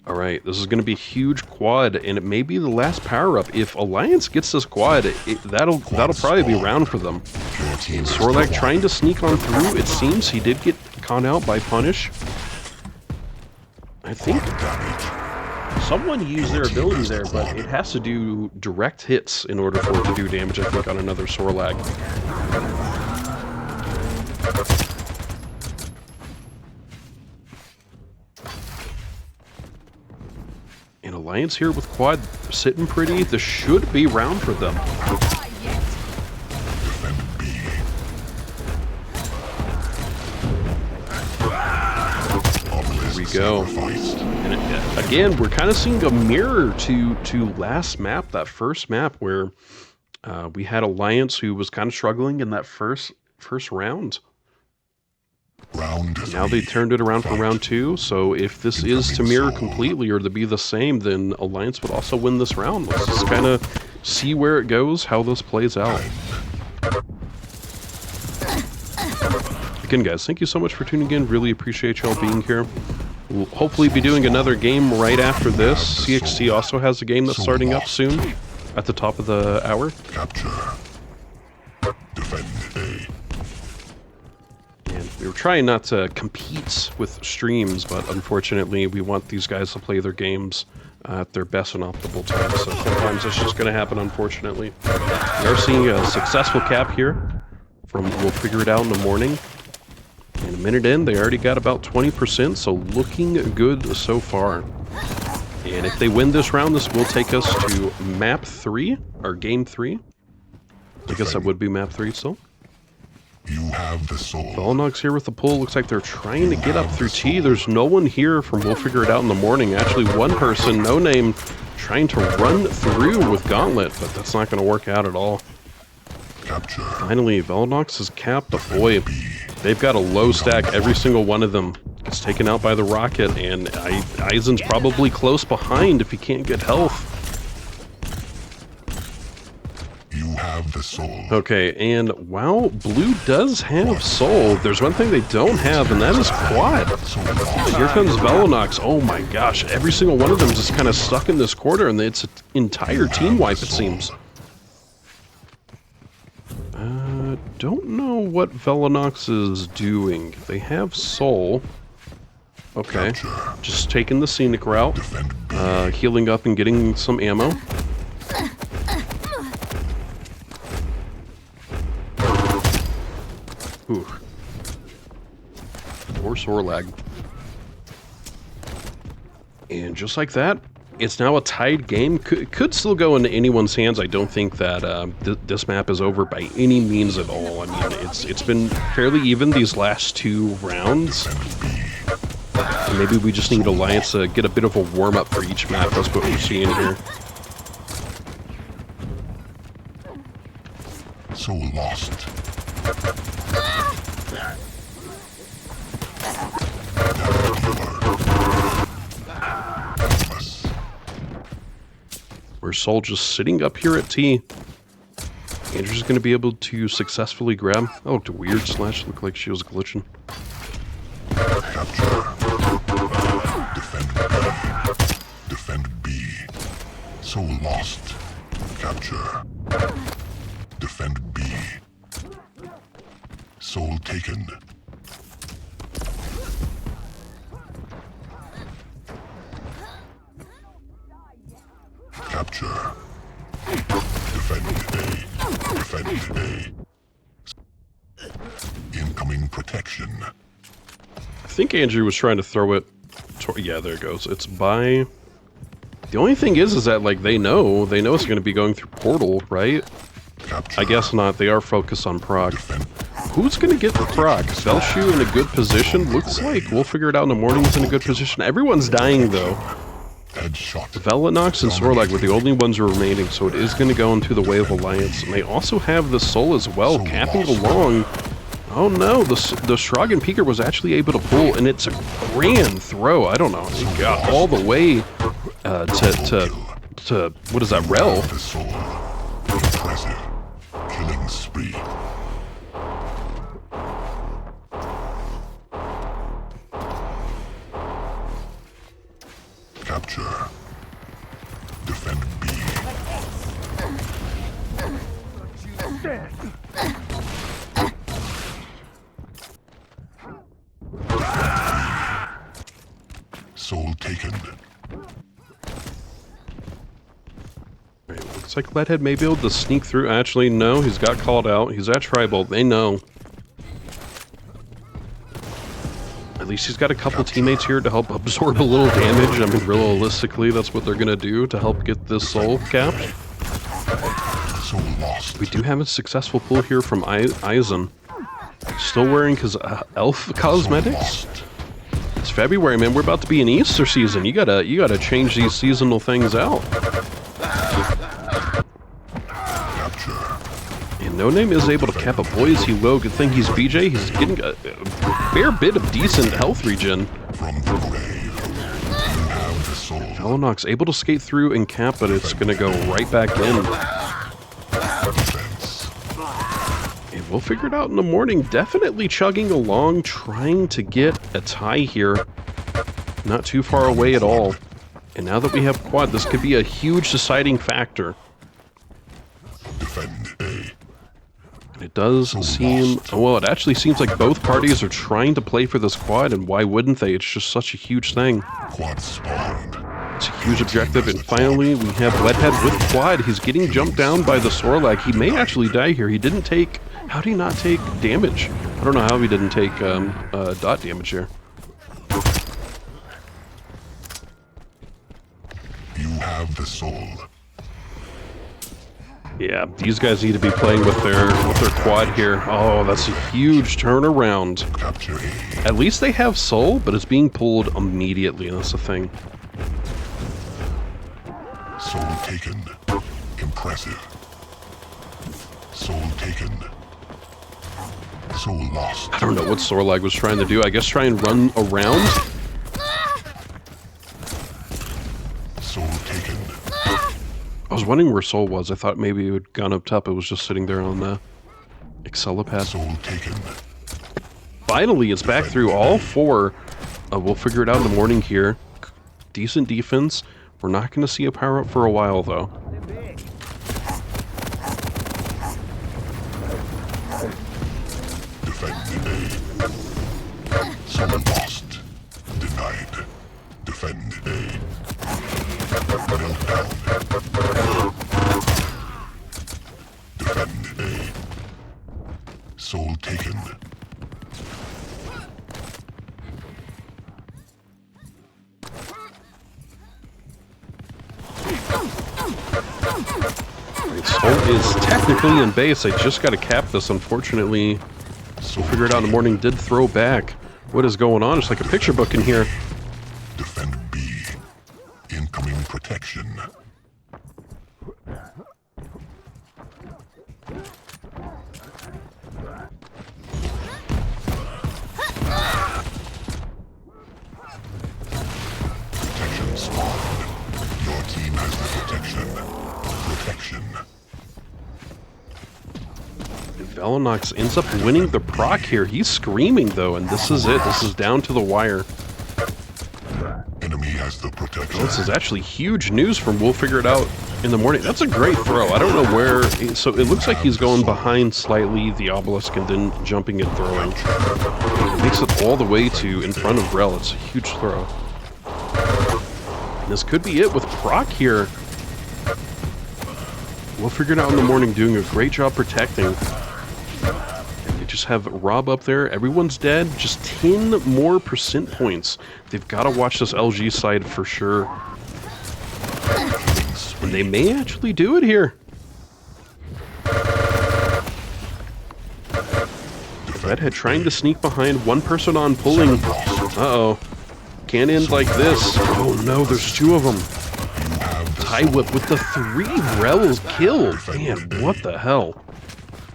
Alright, this is going to be a huge quad, and it may be the last power-up. If Alliance gets this quad, that'll probably be round for them. Swarlag trying to sneak on through. It seems he did get caught out by Punish. I think someone used their ability there, but it has to do direct hits in order for it to do damage, I think, on another Swarlag. And Alliance here with quad sitting pretty. This should be round for them. There we go. And again, we're kind of seeing a mirror to last map, that first map where we had Alliance who was kind of struggling in that first round. Now they turned it around for round two, so if this is to mirror completely or to be the same, then Alliance would also win this round. Let's just kind of see where it goes, how this plays out. Again, guys, thank you so much for tuning in. Really appreciate y'all being here. We'll hopefully be doing another game right after this. CXC also has a game that's starting up soon at the top of the hour. Capture. Defend A. And we were trying not to compete with streams, but unfortunately we want these guys to play their games at their best and optimal time, so sometimes it's just going to happen, unfortunately. We are seeing a successful cap here from We'll Figure It Out in the Morning. And a minute in, they already got about 20%, so looking good so far. And if they win this round, this will take us to map 3, or game 3. I guess that would be map 3 still. You have the soul. Vel'l's here with the pull. Looks like they're trying to get up through T. There's no one here from We'll Figure It Out in the Morning. Actually, one person, No Name, trying to run through with Gauntlet, but that's not going to work out at all. Capture. Finally, Vel'l's is capped, but boy, they've got a low stack. Every single one of them gets taken out by the rocket, and Eisen's probably close behind if he can't get health. You have the soul. Okay, and while blue does have soul, there's one thing they don't have, and that is quad. Here comes Velonox. Oh my gosh, every single one of them just kind of stuck in this corner, and it's an entire team wipe, it seems. Don't know what Velonox is doing. They have soul. Okay, just taking the scenic route, healing up and getting some ammo. Ooh. Poor Sorlag. And just like that, it's now a tied game. Could still go into anyone's hands. I don't think that this map is over by any means at all. I mean, it's been fairly even these last 2 rounds. And maybe we just need Alliance to get a bit of a warm-up for each map. That's what we're seeing here. So lost. We're Soul just sitting up here at T. Andrew's going to be able to successfully grab. Oh, the weird slash looked like she was glitching. Capture. Defend B. So lost. Capture. Defend B. Soul taken. Capture. Defend A. Defend A. Incoming protection. I think Andrew was trying to throw it. Yeah, there it goes. It's by. The only thing is that like they know it's going to be going through portal, right? Capture. I guess not. They are focused on proc. Who's going to get the proc? Velshu in a good position. Looks like we'll figure it out in the morning. He's in a good position. Everyone's dying though. Headshot. Velonox and Sorlag were the only ones remaining, so it is going to go into the Wave Alliance. And they also have the Soul as well, capping along. Oh no, the Shrog and Peeker was actually able to pull, and it's a grand throw. I don't know. He got all the way to what is that, Rel? The soul. Impressive. Killing spree. Capture. Defend B. Soul taken. Right, looks like Leadhead may be able to sneak through. Actually, no, he's got called out. He's at Tribal. They know. At least he's got a couple teammates here to help absorb a little damage. I mean, realistically, that's what they're going to do to help get this Soul capped. So lost. We do have a successful pull here from Eisen. Still wearing his elf cosmetics. It's February, man. We're about to be in Easter season. You gotta change these seasonal things out. And No Name is able to cap a Boise low. Good thing he's BJ. He's getting a fair bit of decent health regen. From the grave. You have the soul. Velonox able to skate through and cap, but it's gonna go right back in. Defense. And we'll figure it out in the morning. Definitely chugging along, trying to get a tie here. Not too far away at all. And now that we have quad, this could be a huge deciding factor. Defend A. And it does seem... Well, it actually seems like both parties are trying to play for this quad, and why wouldn't they? It's just such a huge thing. Quad spawned. It's a huge objective, and finally we have Leadhead with quad. He's getting jumped down by the Sorlag. He may actually die here. He didn't take... How did he not take damage? I don't know how he didn't take dot damage here. You have the soul. Yeah, these guys need to be playing with their quad here. Oh, that's a huge turnaround. Capture A. At least they have soul, but it's being pulled immediately, and that's the thing. Soul taken. Impressive. Soul taken. Soul lost. I don't know what Sorlag was trying to do. I guess try and run around. Soul taken. I was wondering where Soul was. I thought maybe it had gone up top. It was just sitting there on the Accelipad. Soul taken. Finally, it's back through all 4. We'll figure it out in the morning here. Decent defense. We're not going to see a power-up for a while, though. Defend A. Soul lost. Denied. Defend A. Build down. Defend A. Soul taken. Soul is technically in base. I just got to cap this, unfortunately. We'll figure it out in the morning. Did throw back. What is going on? It's like a picture book in here. Defend B. Incoming protection. Protection spawned. Your team has the protection. Protection. Velinox ends up winning the proc here. He's screaming, though, and this is it. This is down to the wire. Enemy has the protection. This is actually huge news from We'll Figure It Out in the morning. That's a great throw. I don't know where... So it looks like he's going behind slightly the obelisk and then jumping and throwing. It makes it all the way to in front of Rel. It's a huge throw. And this could be it with proc here. We'll figure it out in the morning, doing a great job protecting. And they just have Rob up there. Everyone's dead. Just 10 more percent points. They've got to watch this LG side for sure. And they may actually do it here. Redhead trying to sneak behind. One person on pulling. Uh-oh. Can't end like this. Oh no, there's 2 of them. Tie whip with the 3 Wel'll killed. Man, what the hell?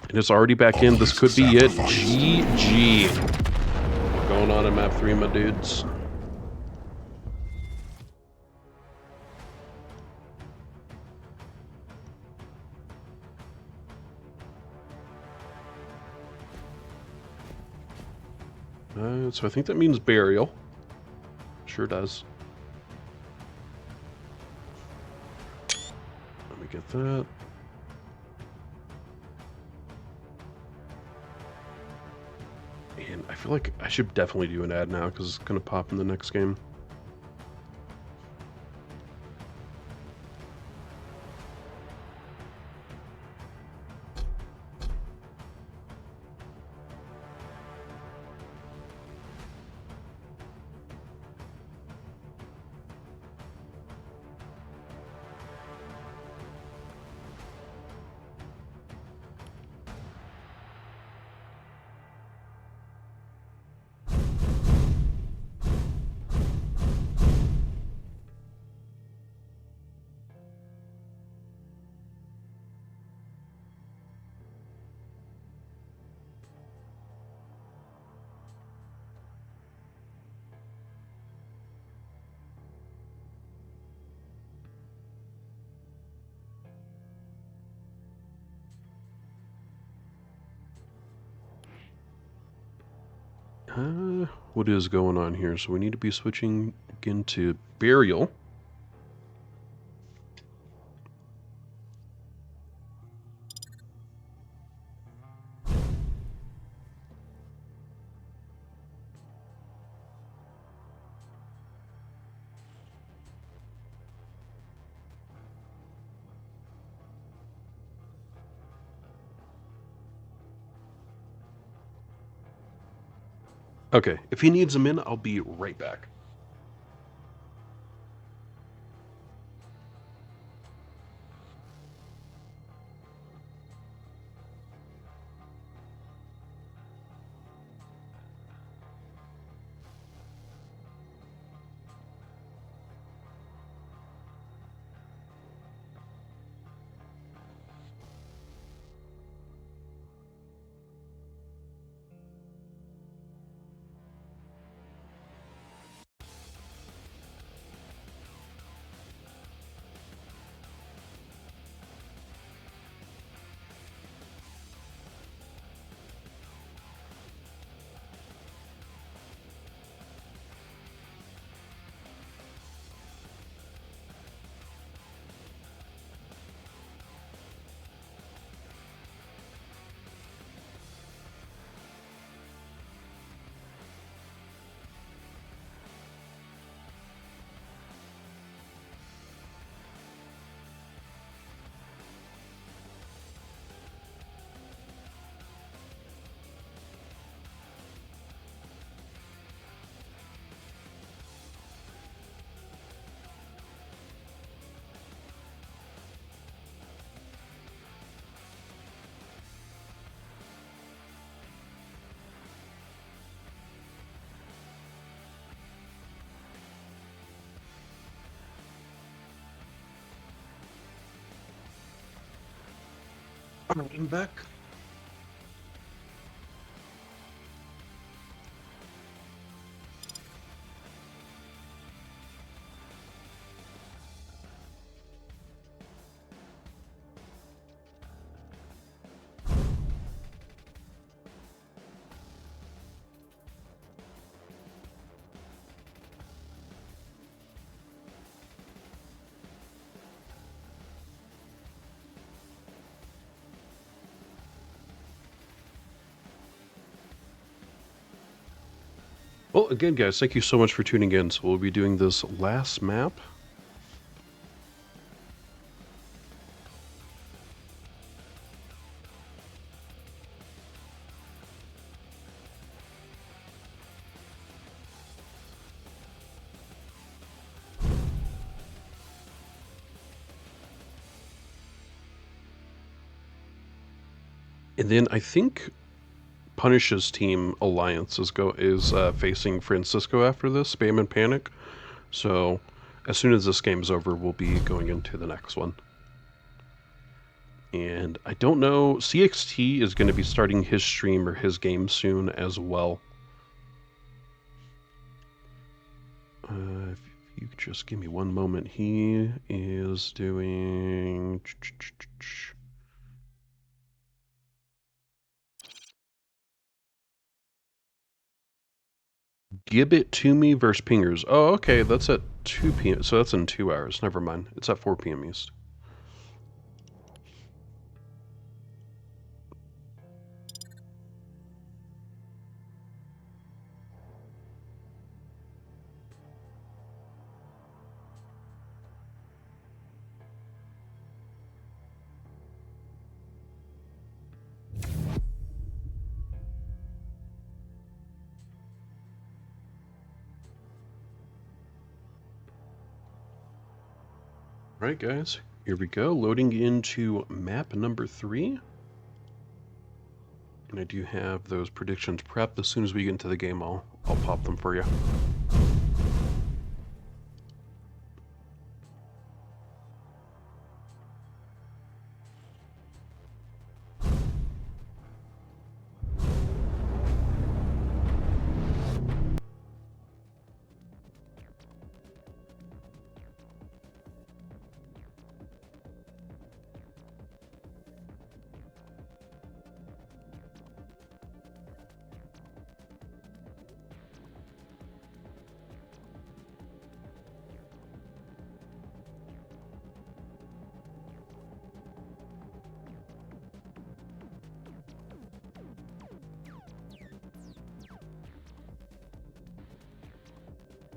And it's already back in. This could be it. GG. What's going on in map 3, my dudes? So I think that means burial. Sure does. Let me get that. And I feel like I should definitely do an ad now because it's going to pop in the next game. What is going on here? So we need to be switching again to burial. Okay, if he needs them in, I'll be right back. Alright, I'm back. Well, again, guys, thank you so much for tuning in. So we'll be doing this last map. And then I think Punish's team Alliance is facing Francisco after this, Spam and Panic. So as soon as this game's over, we'll be going into the next one. And I don't know, CXT is going to be starting his stream or his game soon as well. If you could just give me one moment, he is doing... Give It To Me versus Pingers. Oh, okay, that's at 2 p.m. So that's in 2 hours. Never mind. It's at 4 p.m. East. Alright guys, here we go, loading into map number 3. And I do have those predictions prepped. As soon as we get into the game, I'll pop them for you.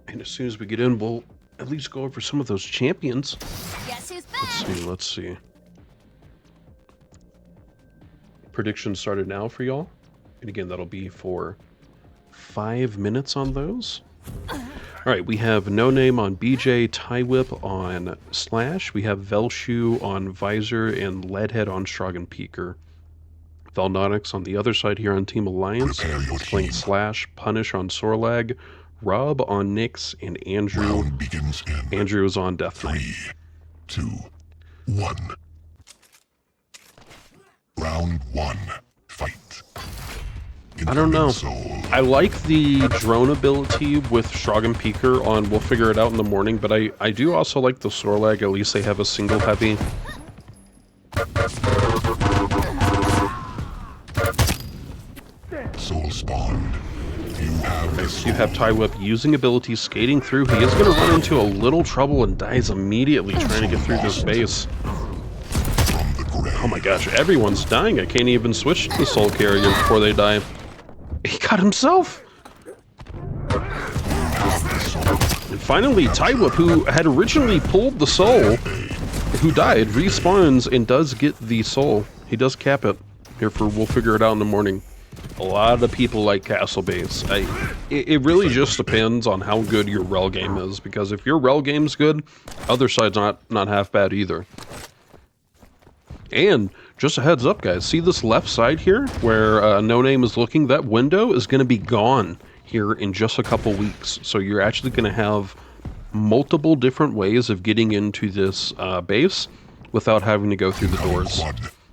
And as soon as we get in, we'll at least go over some of those champions. Guess who's back? Let's see. Predictions started now for y'all. And again, that'll be for 5 minutes on those. Alright, we have No Name on BJ, Tie Whip on Slash. We have Velshoe on Visor and Leadhead on Strog and Peaker. Valnautics on the other side here on Team Alliance, playing Slash, Punish on Sorlag, Rob on Nyx, and Andrew. Andrew is on Death Knight. 3, 2, 1. Round 1. Fight. I don't know. Soul. I like the drone ability with Strog and Peaker on We'll Figure It Out in the Morning, but I do also like the Sorlag. At least they have a single heavy. Soul spawned. You have Tie Whip using abilities, skating through. He is going to run into a little trouble and dies immediately trying to get through this base. Oh my gosh, everyone's dying. I can't even switch to the Soul Carrier before they die. He got himself! And finally, Tie Whip, who had originally pulled the soul, who died, respawns and does get the soul. He does cap it. Here for We'll Figure It Out in the Morning. A lot of people like Castle Base. It really just depends on how good your rel game is, because if your rel game's good, other side's not half bad either. And just a heads up, guys, see this left side here where No Name is looking? That window is going to be gone here in just a couple weeks. So you're actually going to have multiple different ways of getting into this base without having to go through the doors.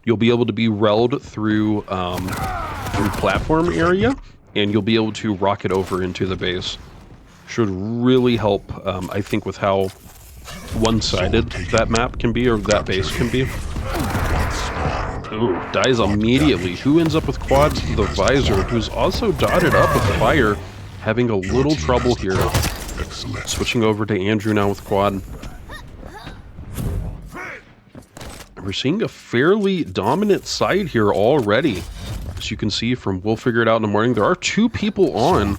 you'll be able to be relled through through platform area, and you'll be able to rocket over into the base. Should really help, I think, with how one-sided that map can be, or that base can be. Ooh, dies immediately. Who ends up with quad? The Visor, who's also dotted up with fire, having a little trouble here. Switching over to Andrew now with quad. We're seeing a fairly dominant side here already. As you can see from We'll Figure It Out in the Morning, there are 2 people on.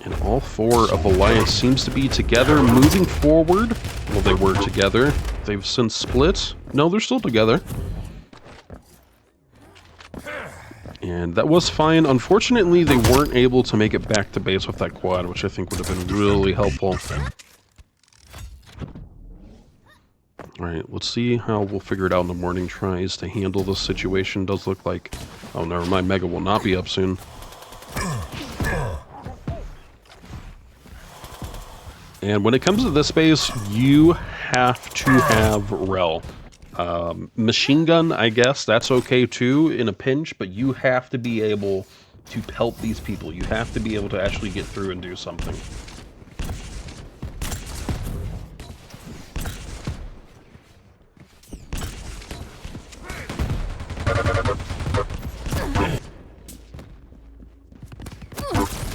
And all 4 of Alliance seems to be together, moving forward. Well, they were together. They've since split. No, they're still together. And that was fine. Unfortunately, they weren't able to make it back to base with that quad, which I think would have been really helpful. Alright, let's see how We'll Figure It Out in the Morning tries to handle this situation. Does look like... Oh, never mind. Mega will not be up soon. And when it comes to this base, you have to have Rel. Machine gun, I guess, that's okay too in a pinch, but you have to be able to help these people. You have to be able to actually get through and do something.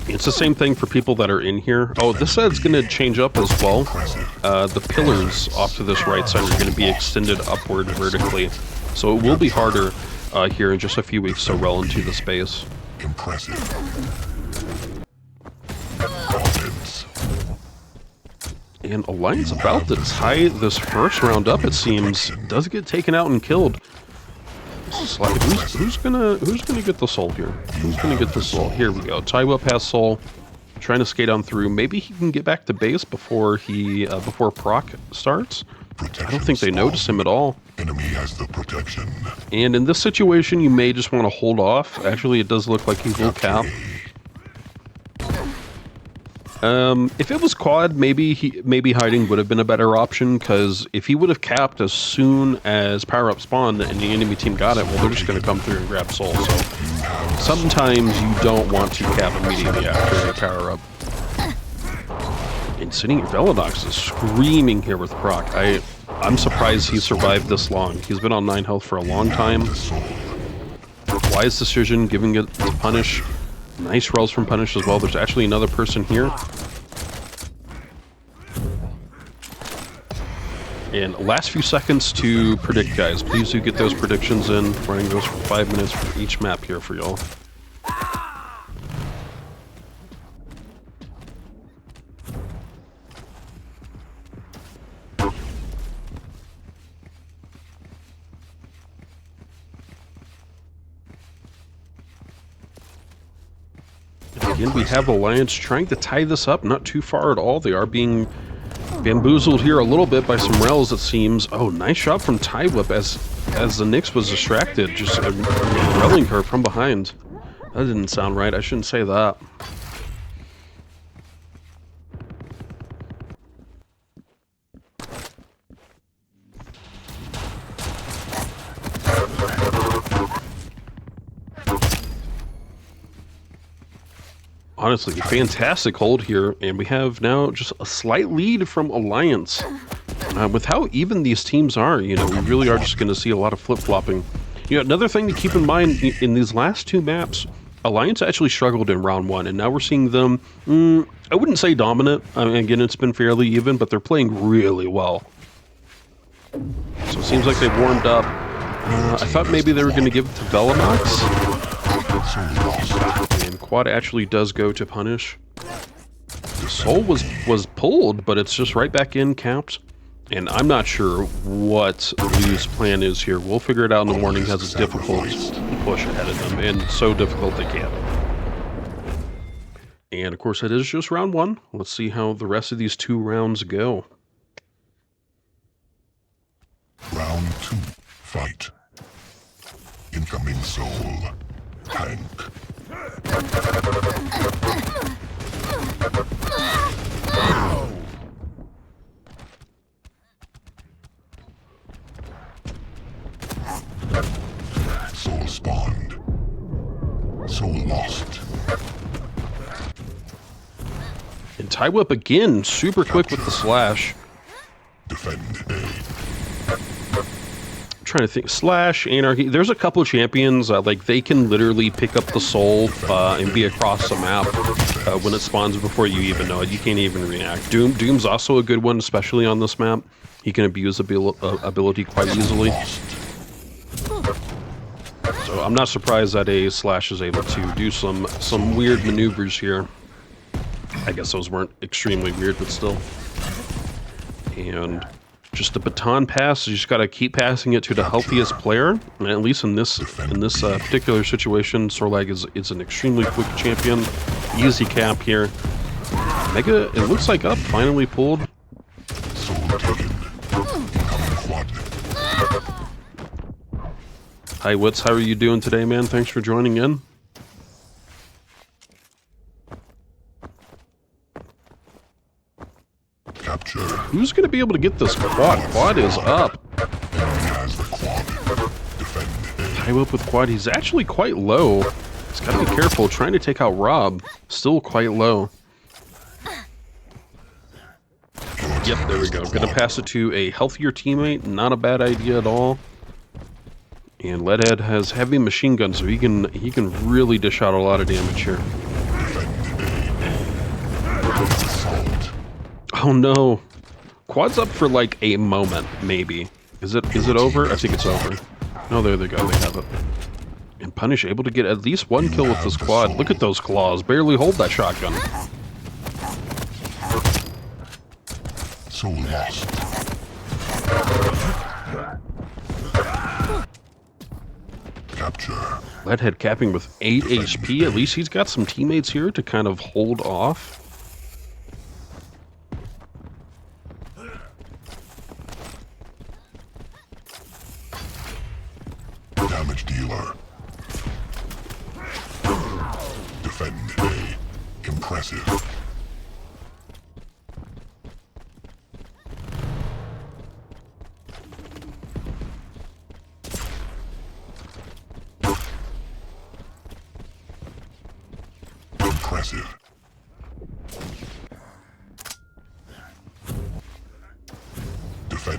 It's the same thing for people that are in here. Oh, this side's going to change up as well. The pillars off to this right side are going to be extended upward vertically. So it will be harder here in just a few weeks to roll into the space. Impressive. And Alliance about to tie this first round up, it seems. Does get taken out and killed. Who's gonna get the soul here? Who's gonna get the soul? Here we go. Tywell has soul, trying to skate on through. Maybe he can get back to base before he before proc starts. I don't think they notice him at all. Enemy has the protection. And in this situation, you may just want to hold off. Actually, it does look like he will cap. If it was quad, maybe hiding would have been a better option, because if he would have capped as soon as power-up spawned and the enemy team got it, well, they're just going to come through and grab soul. So sometimes you don't want to cap immediately after a power-up. And sitting here, Velodox is screaming here with proc. I'm surprised he survived this long. He's been on 9 health for a long time. Wise decision, giving it to Punish. Nice rolls from Punish as well. There's actually another person here. And last few seconds to predict, guys. Please do get those predictions in. Running those for 5 minutes for each map here for y'all. Again, we have Alliance trying to tie this up, not too far at all. They are being bamboozled here a little bit by some Rels, it seems. Oh, nice shot from Tywip as the Nyx was distracted, just relling her from behind. That didn't sound right. I shouldn't say that. Honestly, fantastic hold here, and we have now just a slight lead from Alliance. With how even these teams are, you know, we really are just going to see a lot of flip-flopping. You know, another thing to keep in mind, in these last 2 maps, Alliance actually struggled in round 1, and now we're seeing them, I wouldn't say dominant. I mean, again, it's been fairly even, but they're playing really well. So it seems like they've warmed up. I thought maybe they were going to give it to Velonox. And quad actually does go to Punish. The soul was pulled, but it's just right back in, capped. And I'm not sure what Lou's plan is here. We'll figure it out in the morning. Has a difficult push ahead of them, and so difficult they can't. And of course, it is just round 1. Let's see how the rest of these 2 rounds go. Round 2. Fight. Incoming soul. Tank. So lost. And tie whip again, super quick with the slash. Defend A. I'm trying to think. Slash, anarchy. There's a couple of champions like they can literally pick up the soul and be across the map when it spawns before you even know it. You can't even react. Doom's also a good one, especially on this map. He can abuse ability quite easily. So I'm not surprised that a slash is able to do some weird maneuvers here. I guess those weren't extremely weird, but still. And just a baton pass. You just got to keep passing it to the healthiest player. And at least in this particular situation, Sorlag is an extremely quick champion. Easy cap here. Mega, it looks like up finally pulled. Hi Wits, how are you doing today, man? Thanks for joining in. Capture. Who's going to be able to get this quad? Quad is up. Has the quad. Defend A. Tie whip with quad. He's actually quite low. He's got to be careful. Trying to take out Rob. Still quite low. Yep, there we go. Gonna pass it to a healthier teammate. Not a bad idea at all. And Leadhead has heavy machine gun, so he can really dish out a lot of damage here. Oh no. Quad's up for like a moment, maybe. Is it over? I think it's over. No, there they go. They have it. And Punish able to get at least one kill with this quad. Look at those claws. Barely hold that shotgun. So lost. Capture. Leadhead capping with 8 HP. At least he's got some teammates here to kind of hold off. Damage dealer. Defend A. Impressive. Impressive.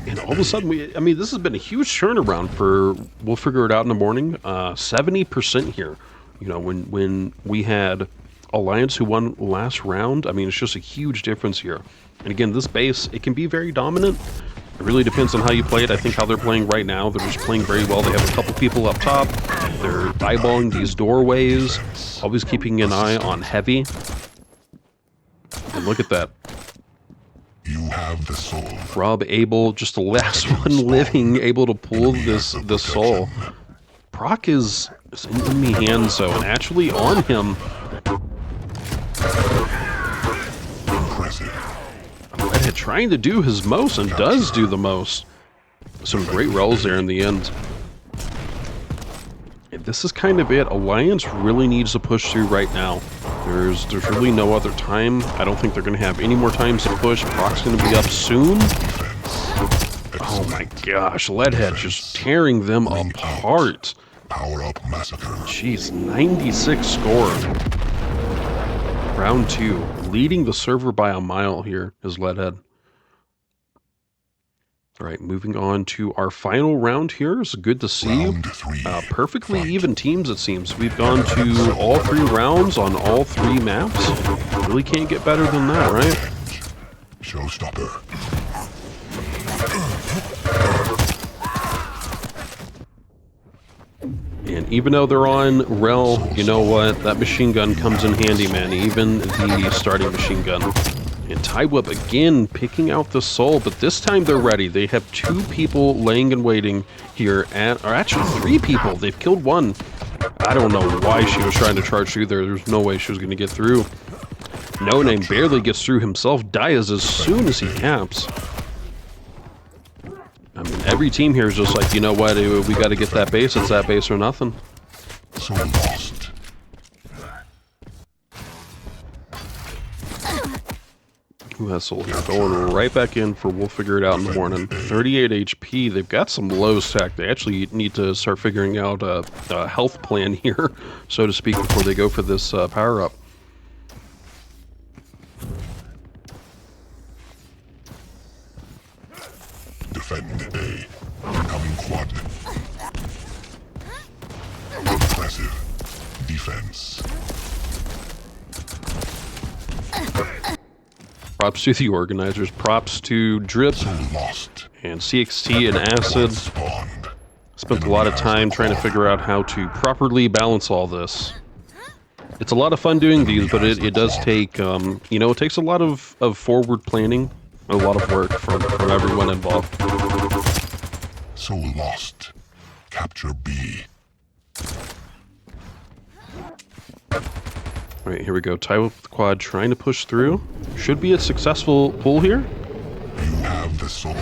And all of a sudden, I mean, this has been a huge turnaround for, we'll figure it out in the morning, 70% here. You know, when we had Alliance who won last round, I mean, it's just a huge difference here. And again, this base, it can be very dominant. It really depends on how you play it. I think how they're playing right now, they're just playing very well. They have a couple people up top. They're eyeballing these doorways, always keeping an eye on heavy. And look at that. You have the soul. Rob able, just the last one living, able to pull this soul. Proc is in enemy hands, though, and actually on him. Impressive. Redhead trying to do his most, and does do the most. Some great rolls there in the end. And this is kind of it. Alliance really needs to push through right now. There's really no other time. I don't think they're going to have any more times to push. Proc's going to be up soon. Oh my gosh, Leadhead just tearing them apart. Power up massacre. Jeez, 96 score. Round 2. Leading the server by a mile here is Leadhead. All right, moving on to our final round here. It's good to see. Perfectly even teams, it seems. We've gone to all 3 rounds on all 3 maps. Really can't get better than that, right? Showstopper. And even though they're on Wel'll, you know what? That machine gun comes in handy, man. Even the starting machine gun. And tie whip again, picking out the soul, but this time they're ready. They have 2 people laying and waiting here, or actually 3 people. They've killed 1. I don't know why she was trying to charge through there. There's no way she was going to get through. No Name barely gets through himself, dies as soon as he caps. I mean, every team here is just like, you know what, we got to get that base. It's that base or nothing. So lost. Who has soul here? Going right back in for We'll Figure It Out in the Morning. 38 HP. They've got some low stack. They actually need to start figuring out a health plan here, so to speak, before they go for this power-up. Defend A. Incoming quad. Impressive. Defense. Props to the organizers. Props to Drip and CXT and Acid. Spent a lot of time trying to figure out how to properly balance all this. It's a lot of fun doing these, but it does take, you know, it takes a lot of forward planning, a lot of work from everyone involved. So lost. Capture B. Alright, here we go. Tie with the quad, trying to push through. Should be a successful pull here. You have the soul.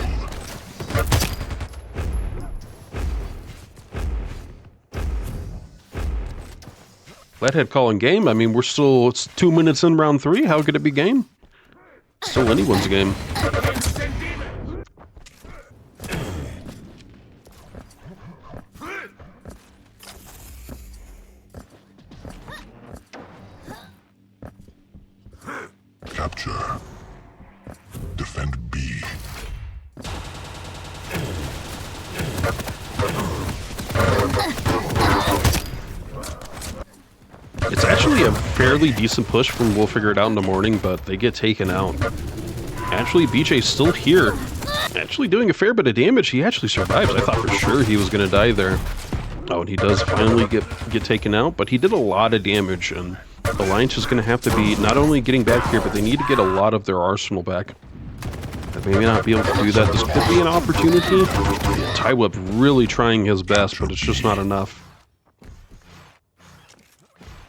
Flathead calling game. I mean, it's 2 minutes in round 3. How could it be game? Still anyone's game. Capture. Defend B. It's actually a fairly decent push from We'll Figure It Out in the Morning, but they get taken out. Actually, BJ's still here. Actually doing a fair bit of damage. He actually survives. I thought for sure he was going to die there. Oh, and he does finally get taken out, but he did a lot of damage, and Alliance is going to have to be not only getting back here, but they need to get a lot of their arsenal back. They may not be able to do that. This could be an opportunity. Tywip really trying his best, but it's just not enough.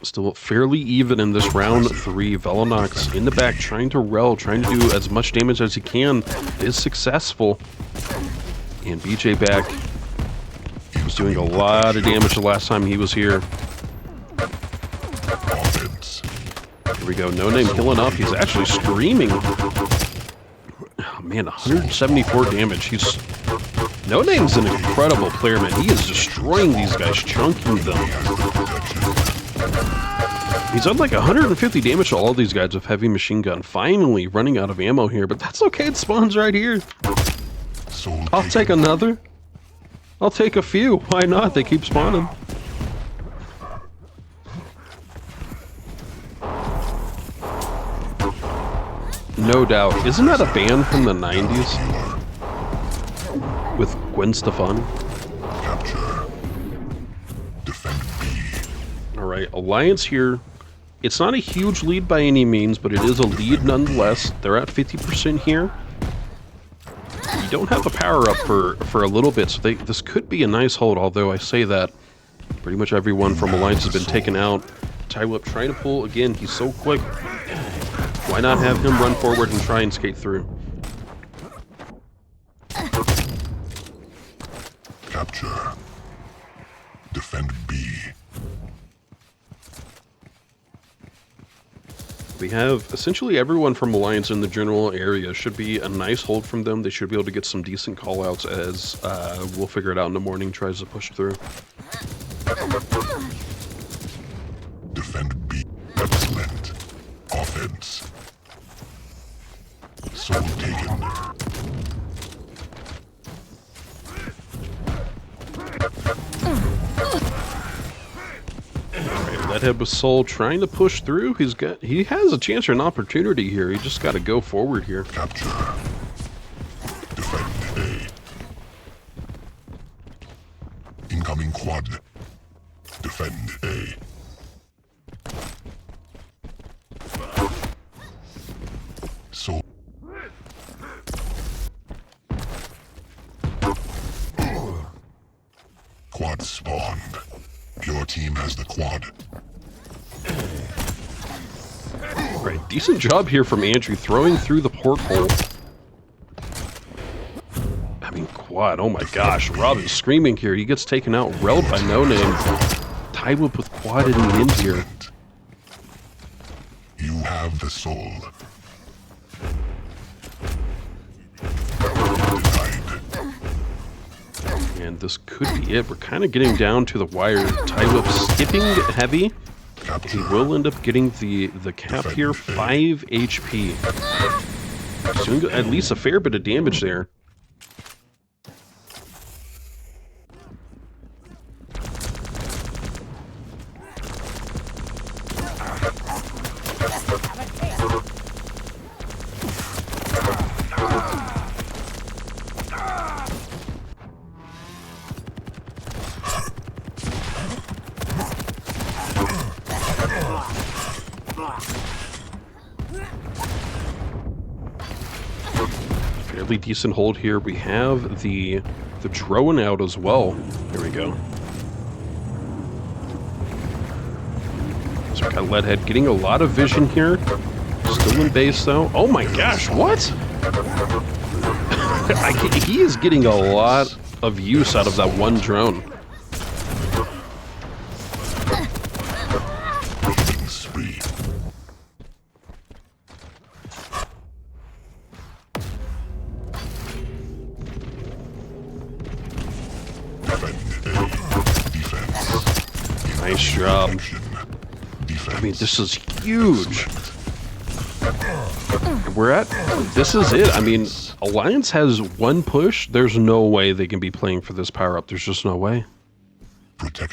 Still fairly even in this round 3. Velinox in the back, trying to Wel'll, trying to do as much damage as he can. Is successful. And BJ back. He was doing a lot of damage the last time he was here. Here we go. No Name healing up. He's actually screaming. Oh, man, 174 damage. No Name's an incredible player, man. He is destroying these guys, chunking them. He's done like 150 damage to all these guys with heavy machine gun. Finally running out of ammo here, but that's okay. It spawns right here. I'll take another. I'll take a few. Why not? They keep spawning. No doubt. Isn't that a band from the 90s? With Gwen Stefani? Alright, Alliance here. It's not a huge lead by any means, but it is a lead nonetheless. They're at 50% here. You don't have a power-up for a little bit, so this could be a nice hold, although I say that pretty much everyone from Alliance has been taken out. Tywip trying to pull again. He's so quick. Why not have him run forward and try and skate through? Capture. Defend B. We have essentially everyone from Alliance in the general area. Should be a nice hold from them. They should be able to get some decent callouts as We'll Figure It Out in the Morning tries to push through. Defend B. Excellent. Offense. Soul taken. Flathead with Soul trying to push through. He has a chance or an opportunity here. He just got to go forward here. Capture. Defend A. Incoming quad. Defend A. Soul. Quad spawned. Your team has the quad. Right, decent job here from Andrew, throwing through the porthole. I mean, quad, oh my gosh. Robin's screaming here. He gets taken out, Wel'll by No Name. Tywip with quad in the end here. You have the soul. And this could be it. We're kind of getting down to the wire. Tywip skipping heavy. He will end up getting the cap here, 5 HP. He's doing at least a fair bit of damage there. Fairly decent hold here. We have the drone out as well. Here we go. So we got Leadhead getting a lot of vision here. Still in base though. Oh my gosh, what? He is getting a lot of use out of that one drone. Nice job. I mean, this is huge. This is it. I mean, Alliance has one push. There's no way they can be playing for this power-up. There's just no way.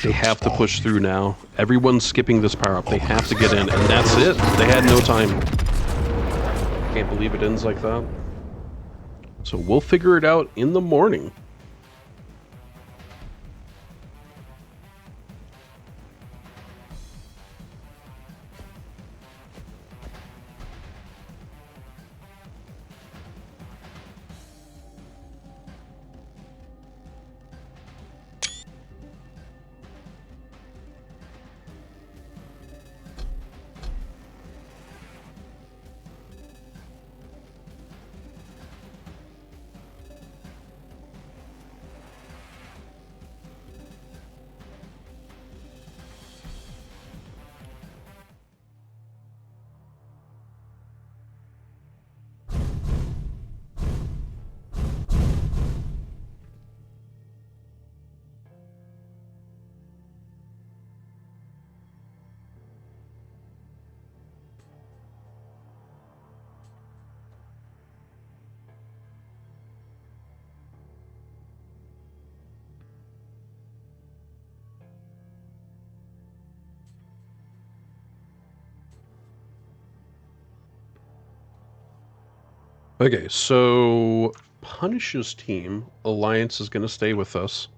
They have to push through now. Everyone's skipping this power-up. They have to get in, and that's it. They had no time. Can't believe it ends like that. So we'll figure it out in the morning. Okay, so Punish's team, Alliance, is going to stay with us.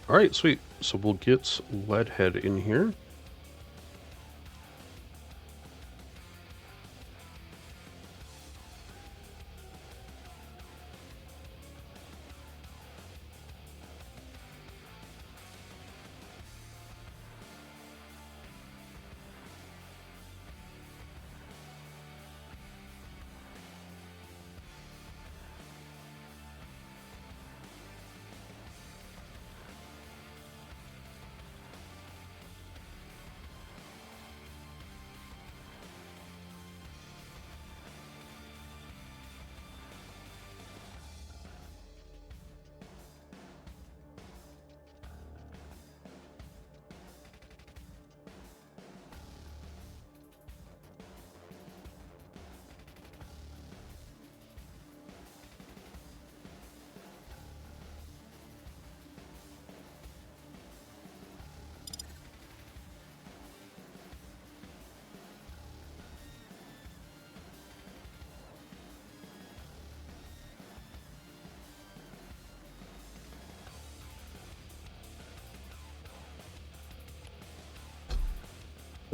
All right, sweet. So we'll get Leadhead in here.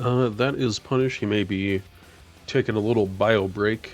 That is Punish. He may be taking a little bio break